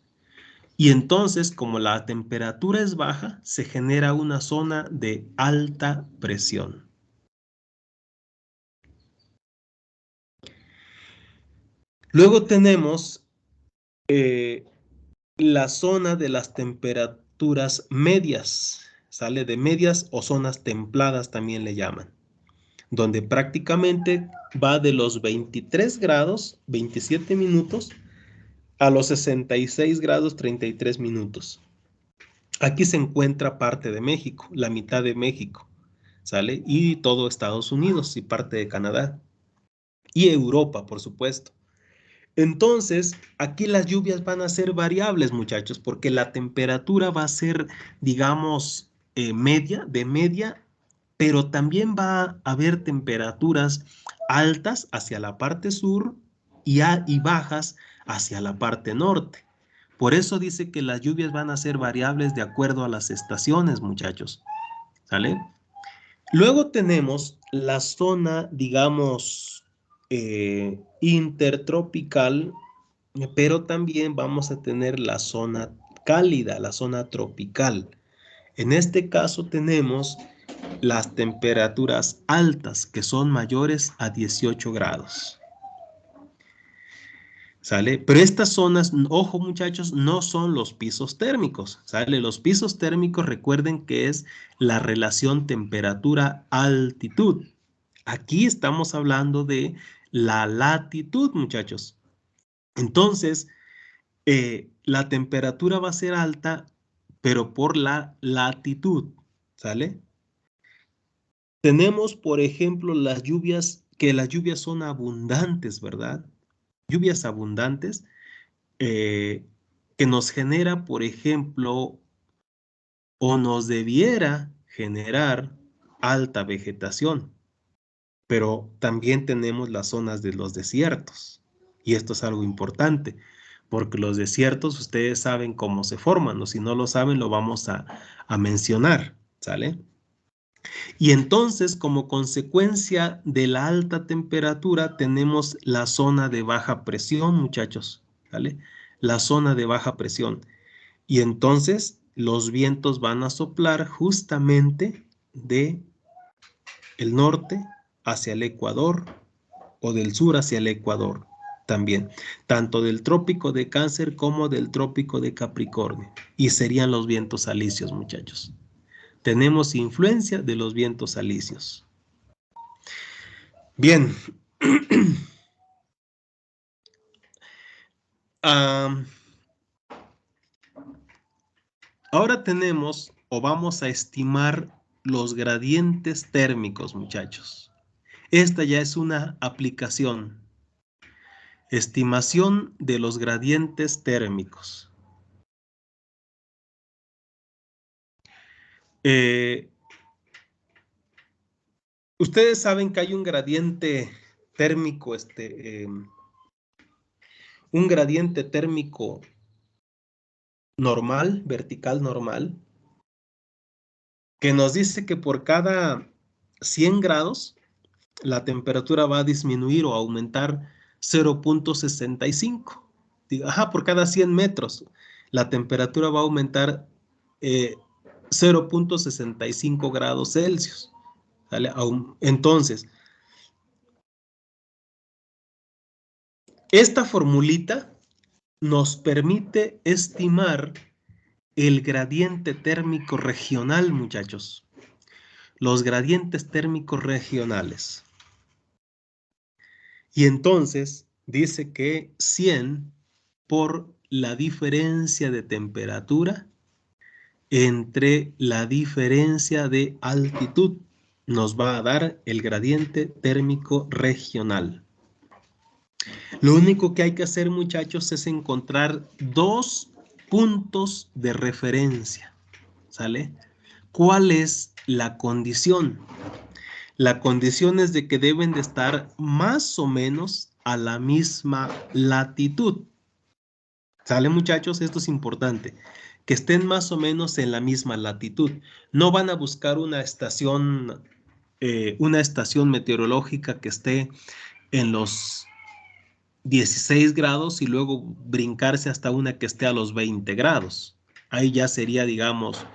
Y entonces, como la temperatura es baja, se genera una zona de alta presión. Luego tenemos la zona de las temperaturas medias, sale de medias o zonas templadas también le llaman. donde prácticamente va de los 23 grados, 27 minutos, a los 66 grados, 33 minutos. Aquí se encuentra parte de México, la mitad de México, ¿sale? Y todo Estados Unidos y parte de Canadá. Y Europa, por supuesto. Entonces, aquí las lluvias van a ser variables, muchachos, porque la temperatura va a ser, digamos, de media, pero también va a haber temperaturas altas hacia la parte sur y bajas hacia la parte norte. Por eso dice que las lluvias van a ser variables de acuerdo a las estaciones, muchachos. ¿Sale? Luego tenemos la zona, digamos, intertropical, pero también vamos a tener la zona cálida, la zona tropical. En este caso tenemos las temperaturas altas, que son mayores a 18 grados. ¿Sale? Pero estas zonas, ojo muchachos, no son los pisos térmicos, ¿sale? Los pisos térmicos, recuerden que es la relación temperatura-altitud. Aquí estamos hablando de la latitud, muchachos. Entonces, la temperatura va a ser alta, pero por la latitud, ¿sale? Tenemos, por ejemplo, las lluvias, que las lluvias son abundantes, ¿verdad? Lluvias abundantes que nos genera, por ejemplo, o nos debiera generar alta vegetación, pero también tenemos las zonas de los desiertos. Y esto es algo importante, porque los desiertos, ustedes saben cómo se forman, o si no lo saben, lo vamos a mencionar, ¿sale? Y entonces, como consecuencia de la alta temperatura, tenemos la zona de baja presión, muchachos, ¿vale? La zona de baja presión. Y entonces los vientos van a soplar justamente de el norte hacia el Ecuador o del sur hacia el Ecuador también, tanto del trópico de Cáncer como del trópico de Capricornio. Y serían los vientos alisios, muchachos. Tenemos influencia de los vientos alisios. Bien. Ahora tenemos o vamos a estimar los gradientes térmicos, muchachos. Esta ya es una aplicación. Estimación de los gradientes térmicos. Ustedes saben que hay un gradiente térmico, un gradiente térmico normal, vertical normal, que nos dice que por cada 100 grados la temperatura va a disminuir o aumentar 0.65. Ajá, por cada 100 metros la temperatura va a aumentar 0.65 grados Celsius. ¿Vale? Entonces, esta formulita nos permite estimar el gradiente térmico regional, muchachos. Los gradientes térmicos regionales. Y entonces dice que 100 por la diferencia de temperatura entre la diferencia de altitud nos va a dar el gradiente térmico regional. Lo único que hay que hacer, muchachos, es encontrar dos puntos de referencia, ¿sale? ¿Cuál es la condición? La condición es de que deben de estar más o menos a la misma latitud. ¿Sale, muchachos? Esto es importante. Que estén más o menos en la misma latitud. No van a buscar una estación meteorológica que esté en los 16 grados y luego brincarse hasta una que esté a los 20 grados. Ahí ya sería, digamos,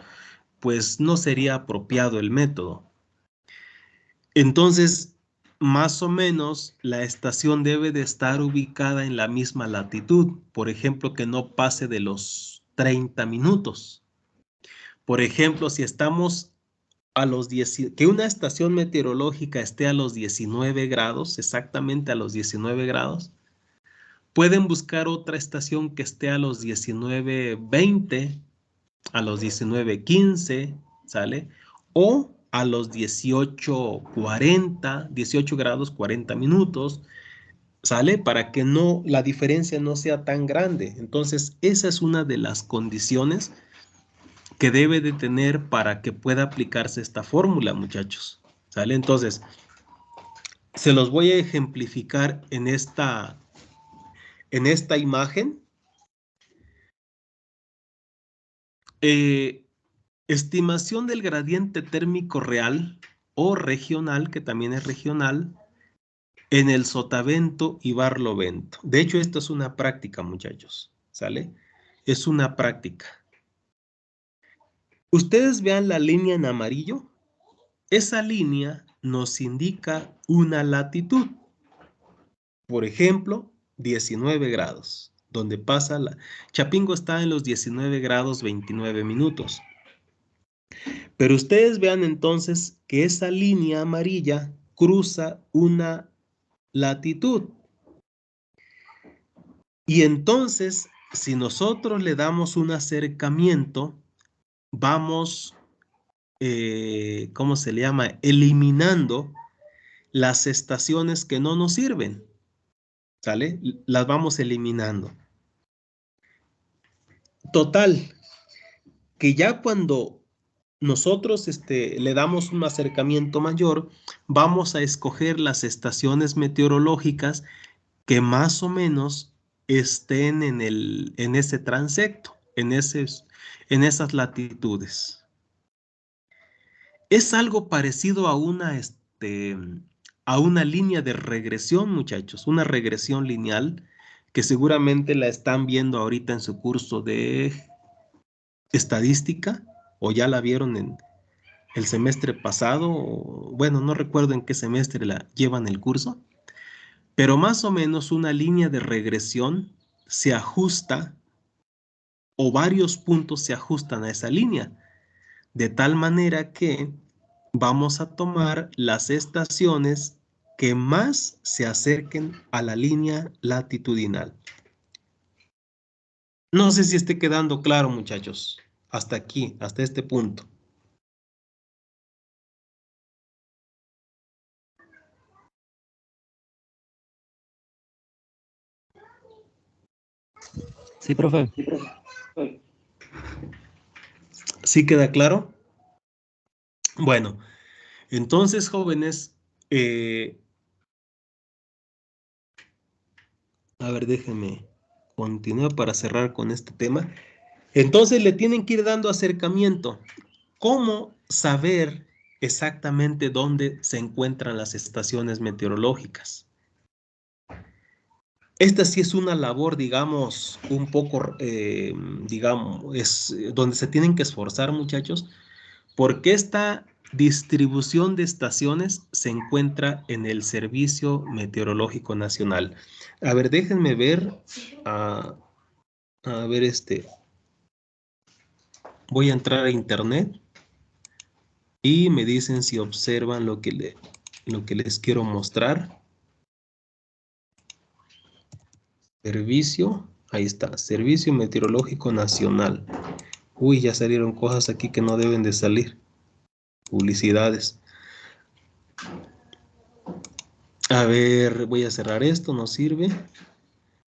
pues no sería apropiado el método. Entonces, más o menos, la estación debe de estar ubicada en la misma latitud. Por ejemplo, que no pase de los 30 minutos. Por ejemplo, si estamos que una estación meteorológica esté a los 19 grados, exactamente a los 19 grados, pueden buscar otra estación que esté a los 19:20, a los 19:15, ¿sale? O a los 18:40, 18 grados 40 minutos, ¿sale? Para que no, la diferencia no sea tan grande. Entonces, esa es una de las condiciones que debe de tener para que pueda aplicarse esta fórmula, muchachos, ¿sale? Entonces, se los voy a ejemplificar en esta imagen. Estimación del gradiente térmico real o regional, que también es regional, en el sotavento y barlovento. De hecho, esto es una práctica, muchachos, ¿sale? Es una práctica. Ustedes vean la línea en amarillo. Esa línea nos indica una latitud. Por ejemplo, 19 grados, donde pasa la... Chapingo está en los 19 grados 29 minutos. Pero ustedes vean entonces que esa línea amarilla cruza una latitud. Y entonces, si nosotros le damos un acercamiento, vamos, ¿cómo se le llama? Eliminando las estaciones que no nos sirven, ¿sale? Las vamos eliminando. Total, que ya cuando nosotros le damos un acercamiento mayor, vamos a escoger las estaciones meteorológicas que más o menos estén en ese transecto, en esas latitudes. Es algo parecido a una línea de regresión, muchachos, una regresión lineal que seguramente la están viendo ahorita en su curso de estadística o ya la vieron en el semestre pasado, bueno, no recuerdo en qué semestre la llevan el curso, pero más o menos una línea de regresión se ajusta o varios puntos se ajustan a esa línea, de tal manera que vamos a tomar las estaciones que más se acerquen a la línea latitudinal. No sé si esté quedando claro, muchachos, hasta aquí, hasta este punto. Sí, profe. ¿Sí queda claro? Bueno, entonces, jóvenes, a ver, déjenme continuar para cerrar con este tema. Entonces le tienen que ir dando acercamiento. ¿Cómo saber exactamente dónde se encuentran las estaciones meteorológicas? Esta sí es una labor, digamos, un poco, digamos, es donde se tienen que esforzar, muchachos, porque esta distribución de estaciones se encuentra en el Servicio Meteorológico Nacional. A ver, déjenme ver, a ver, voy a entrar a internet y me dicen si observan lo que les quiero mostrar. Servicio, ahí está, Servicio Meteorológico Nacional. Uy, ya salieron cosas aquí que no deben de salir. Publicidades. A ver, voy a cerrar esto, no sirve.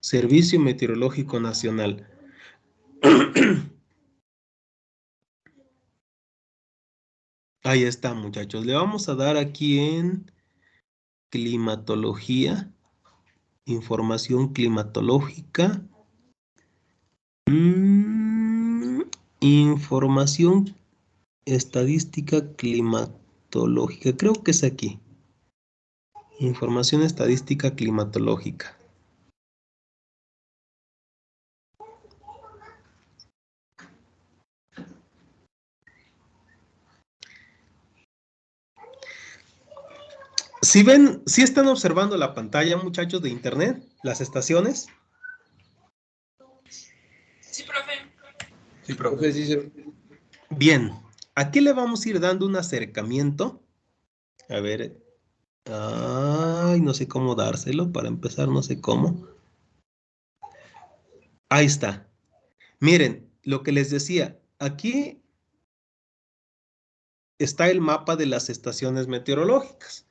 Servicio Meteorológico Nacional. Ahí está, muchachos. Le vamos a dar aquí en climatología, información climatológica. Información estadística climatológica. Creo que es aquí. Información estadística climatológica. Si ven, si están observando la pantalla, muchachos, de internet, las estaciones. Sí, profe. Sí, profe. Bien. Aquí le vamos a ir dando un acercamiento. A ver. Ay, no sé cómo dárselo. Para empezar, no sé cómo. Ahí está. Miren, lo que les decía. Aquí está el mapa de las estaciones meteorológicas.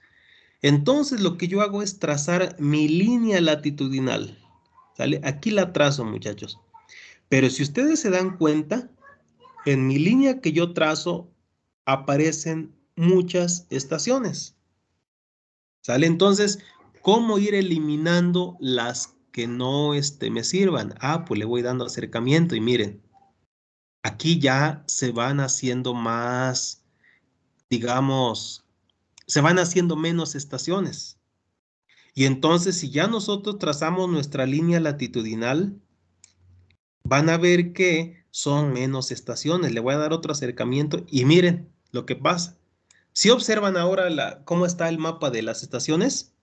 Entonces, lo que yo hago es trazar mi línea latitudinal. ¿Sale? Aquí la trazo, muchachos. Pero si ustedes se dan cuenta, en mi línea que yo trazo aparecen muchas estaciones. ¿Sale? Entonces, ¿cómo ir eliminando las que no me sirvan? Ah, pues le voy dando acercamiento y miren, aquí ya se van haciendo más, digamos, se van haciendo menos estaciones. Y entonces, si ya nosotros trazamos nuestra línea latitudinal, van a ver que son menos estaciones. Le voy a dar otro acercamiento y miren lo que pasa. Si observan ahora cómo está el mapa de las estaciones,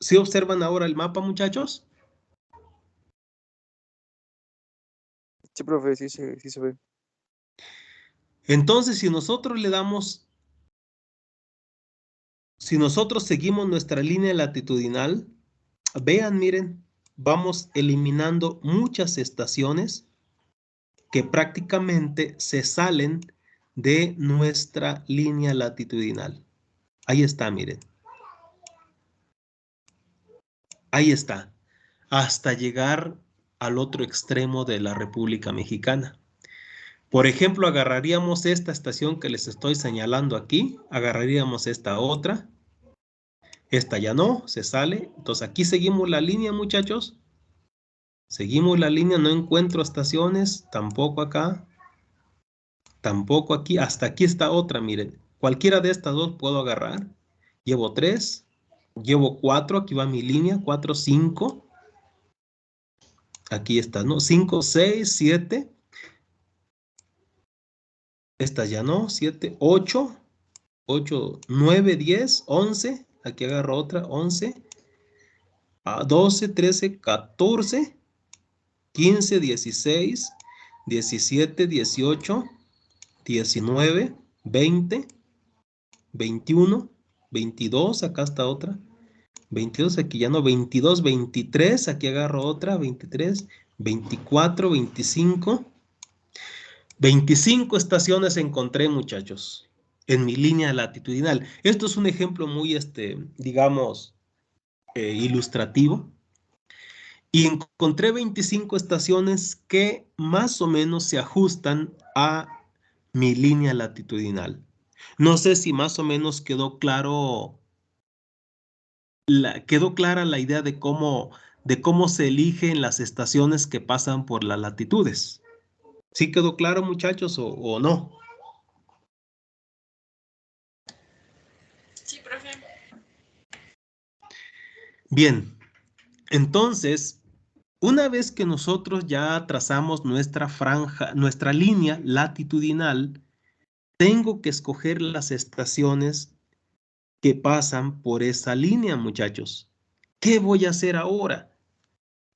si observan ahora el mapa, muchachos. Sí, profe, sí se ve. Entonces, si nosotros seguimos nuestra línea latitudinal, vean, miren, vamos eliminando muchas estaciones que prácticamente se salen de nuestra línea latitudinal. Ahí está, miren. Ahí está. Hasta llegar al otro extremo de la República Mexicana. Por ejemplo, agarraríamos esta estación que les estoy señalando aquí, agarraríamos esta otra, esta ya no, se sale. Entonces aquí seguimos la línea, muchachos. Seguimos la línea, no encuentro estaciones, tampoco acá, tampoco aquí, hasta aquí está otra, miren. Cualquiera de estas dos puedo agarrar. Llevo 3, llevo 4, aquí va mi línea, 4, 5. Aquí está, ¿no? 5, 6, 7. Esta ya no, 7, 8, 8, 9, 10, 11. Aquí agarro otra, 11. 12, 13, 14, 15, 16, 17, 18, 19, 20, 21, 22, acá está otra, 22, aquí ya no, 22, 23, aquí agarro otra, 23, 24, 25, 25 estaciones encontré, muchachos, en mi línea latitudinal. Esto es un ejemplo muy, digamos, ilustrativo. Y encontré 25 estaciones que más o menos se ajustan a mi línea latitudinal. No sé si más o menos quedó clara la idea de cómo se eligen las estaciones que pasan por las latitudes. ¿Sí quedó claro, muchachos, o no? Sí, profe. Bien, entonces, una vez que nosotros ya trazamos nuestra franja, nuestra línea latitudinal, tengo que escoger las estaciones que pasan por esa línea, muchachos. ¿Qué voy a hacer ahora?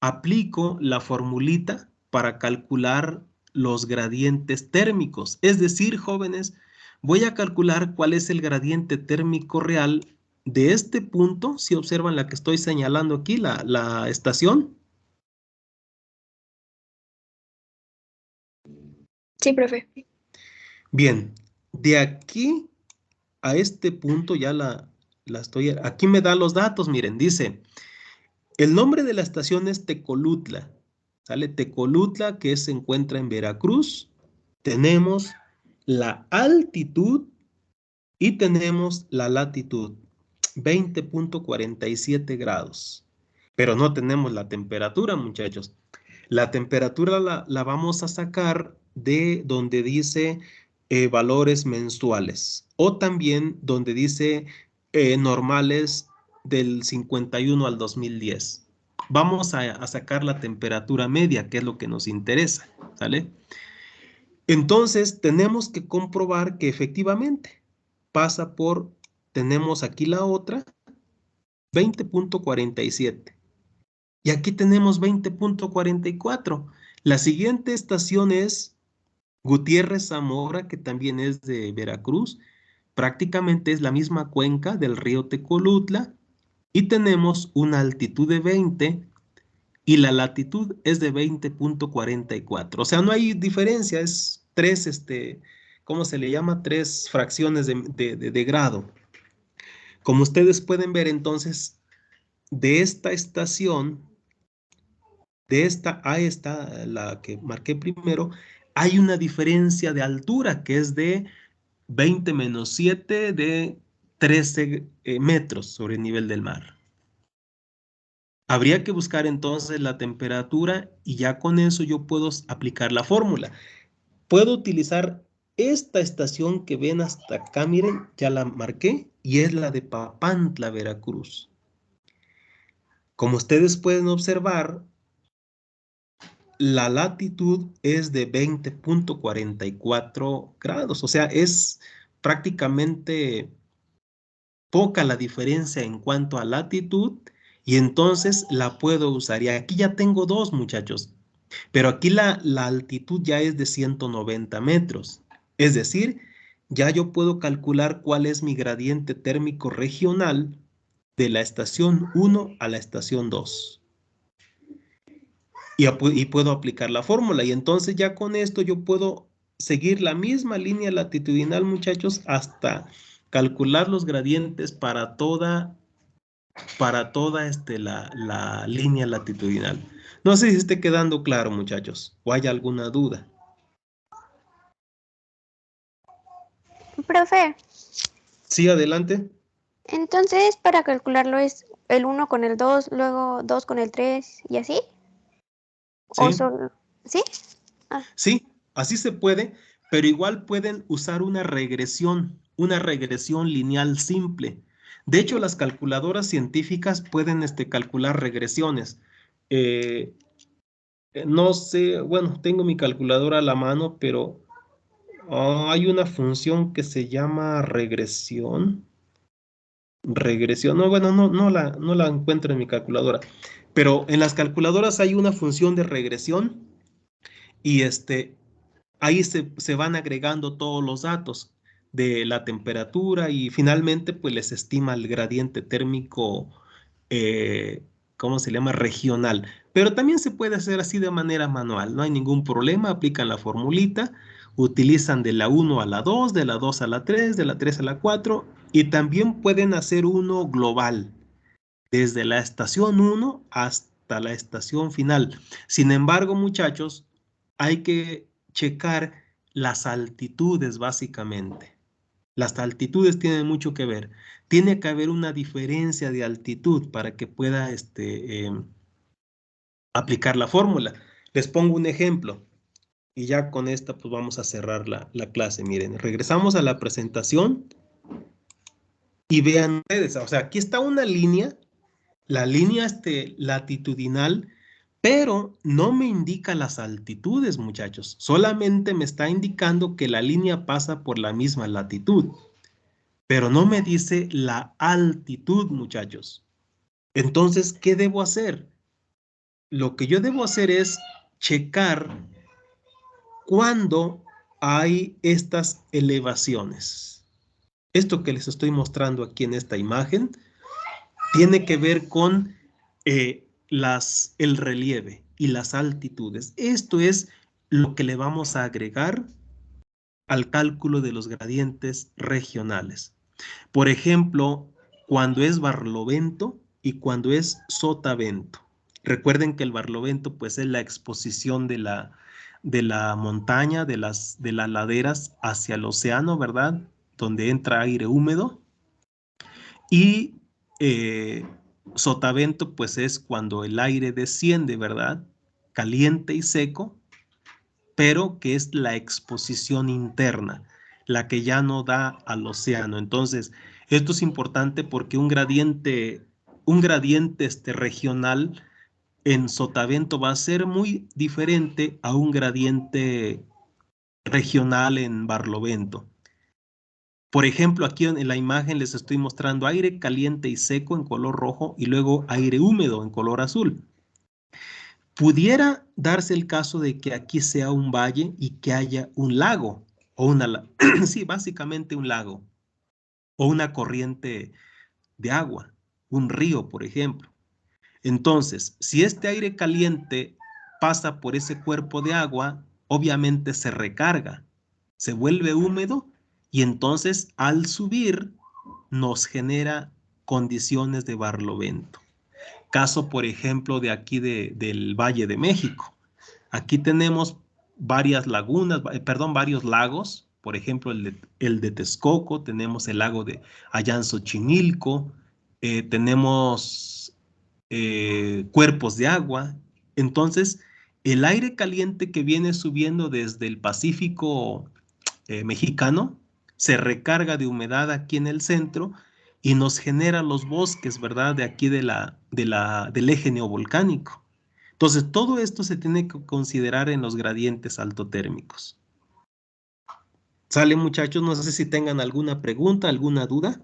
Aplico la formulita para calcular los gradientes térmicos. Es decir, jóvenes, voy a calcular cuál es el gradiente térmico real de este punto. Si observan la que estoy señalando aquí, la estación. Sí, profe. Bien, de aquí a este punto ya la estoy... Aquí me da los datos, miren, dice... El nombre de la estación es Tecolutla. ¿Sale? Tecolutla, que se encuentra en Veracruz. Tenemos la altitud y tenemos la latitud. 20.47 grados. Pero no tenemos la temperatura, muchachos. La temperatura la vamos a sacar de donde dice valores mensuales o también donde dice normales del 51 al 2010. Vamos a sacar la temperatura media, que es lo que nos interesa, ¿sale? Entonces tenemos que comprobar que efectivamente pasa por, tenemos aquí la otra, 20.47. Y aquí tenemos 20.44. La siguiente estación es Gutiérrez Zamora, que también es de Veracruz. Prácticamente es la misma cuenca del río Tecolutla. Y tenemos una altitud de 20 y la latitud es de 20.44. O sea, no hay diferencia, es tres, ¿cómo se le llama? Tres fracciones de grado. Como ustedes pueden ver, entonces, de esta estación, de esta a esta, la que marqué primero, hay una diferencia de altura que es de 20 menos 7 de 13 metros sobre el nivel del mar. Habría que buscar entonces la temperatura y ya con eso yo puedo aplicar la fórmula. Puedo utilizar esta estación que ven hasta acá, miren, ya la marqué y es la de Papantla, Veracruz. Como ustedes pueden observar, la latitud es de 20.44 grados, o sea, es prácticamente poca la diferencia en cuanto a latitud y entonces la puedo usar. Y aquí ya tengo dos, muchachos, pero aquí la altitud ya es de 190 metros. Es decir, ya yo puedo calcular cuál es mi gradiente térmico regional de la estación 1 a la estación 2. Y puedo aplicar la fórmula. Y entonces ya con esto yo puedo seguir la misma línea latitudinal, muchachos, hasta calcular los gradientes para toda la línea latitudinal. No sé si esté quedando claro, muchachos, o hay alguna duda. Profe, Sí, adelante. entonces para calcularlo es el 1 con el 2, luego 2 con el 3 y así. ¿O Sí, solo? ¿Sí? Ah, sí, así se puede, pero igual pueden usar una regresión lineal simple. De hecho, las calculadoras científicas pueden calcular regresiones. Eh, no sé, bueno, tengo mi calculadora a la mano, pero hay una función que se llama regresión. Regresión, no, bueno, no la encuentro en mi calculadora, pero en las calculadoras hay una función de regresión y ahí se van agregando todos los datos de la temperatura y finalmente pues les estima el gradiente térmico, eh, ¿cómo se llama? Regional. Pero también se puede hacer así de manera manual, no hay ningún problema, aplican la formulita, utilizan de la 1 a la 2, de la 2 a la 3, de la 3 a la 4 y también pueden hacer uno global, desde la estación 1 hasta la estación final. Sin embargo, muchachos, hay que checar las altitudes básicamente. Las altitudes tienen mucho que ver. Tiene que haber una diferencia de altitud para que pueda aplicar la fórmula. Les pongo un ejemplo y ya con esta pues vamos a cerrar la clase. Miren, regresamos a la presentación y vean ustedes, o sea, aquí está una línea, la línea latitudinal, pero no me indica las altitudes, muchachos. Solamente me está indicando que la línea pasa por la misma latitud, pero no me dice la altitud, muchachos. Entonces, ¿qué debo hacer? Lo que yo debo hacer es checar cuándo hay estas elevaciones. Esto que les estoy mostrando aquí en esta imagen tiene que ver con el relieve y las altitudes. Esto es lo que le vamos a agregar al cálculo de los gradientes regionales. Por ejemplo, cuando es barlovento y cuando es sotavento. Recuerden que el barlovento pues es la exposición de la montaña, de las laderas hacia el océano, ¿verdad? Donde entra aire húmedo. Y sotavento, pues es cuando el aire desciende, ¿verdad? Caliente y seco, pero que es la exposición interna, la que ya no da al océano. Entonces, esto es importante porque un gradiente regional en sotavento va a ser muy diferente a un gradiente regional en barlovento. Por ejemplo, aquí en la imagen les estoy mostrando aire caliente y seco en color rojo y luego aire húmedo en color azul. Pudiera darse el caso de que aquí sea un valle y que haya un lago, o sí, básicamente un lago, o una corriente de agua, un río, por ejemplo. Entonces, si este aire caliente pasa por ese cuerpo de agua, obviamente se recarga, se vuelve húmedo y entonces al subir nos genera condiciones de barlovento. Caso, por ejemplo, de aquí del Valle de México. Aquí tenemos varias lagunas, perdón, varios lagos, por ejemplo, el de Texcoco, tenemos el lago de allá en Xochimilco, tenemos cuerpos de agua. Entonces, el aire caliente que viene subiendo desde el Pacífico mexicano se recarga de humedad aquí en el centro y nos genera los bosques, ¿verdad? De aquí del eje neovolcánico. Entonces, todo esto se tiene que considerar en los gradientes altotérmicos. ¿Sale, muchachos? No sé si tengan alguna pregunta, alguna duda.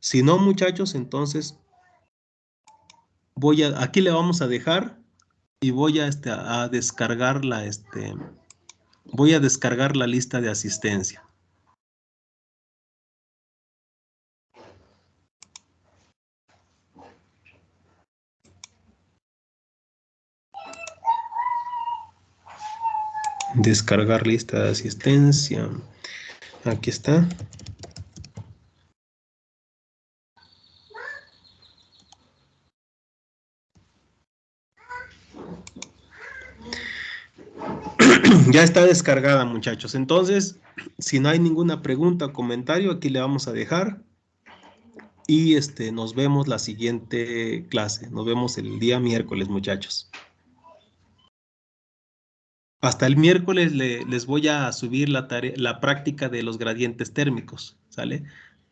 Si no, muchachos, entonces aquí le vamos a dejar y voy a descargar voy a descargar la lista de asistencia. Descargar lista de asistencia. Aquí está. Ya está descargada, muchachos. Entonces, si no hay ninguna pregunta o comentario, aquí le vamos a dejar. Y nos vemos la siguiente clase. Nos vemos el día miércoles, muchachos. Hasta el miércoles les voy a subir la práctica de los gradientes térmicos, ¿sale?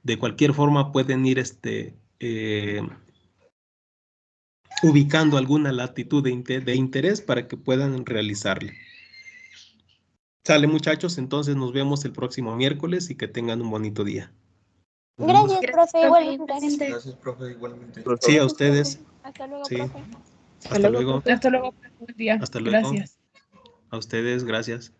De cualquier forma pueden ir ubicando alguna latitud de interés para que puedan realizarlo. Sale, muchachos, entonces nos vemos el próximo miércoles y que tengan un bonito día. Gracias, profe, igualmente. Gracias, profe, igualmente. Sí, a ustedes. Hasta luego, Sí. profe. Hasta luego. Hasta luego, buen día. Hasta luego. Gracias. A ustedes, gracias.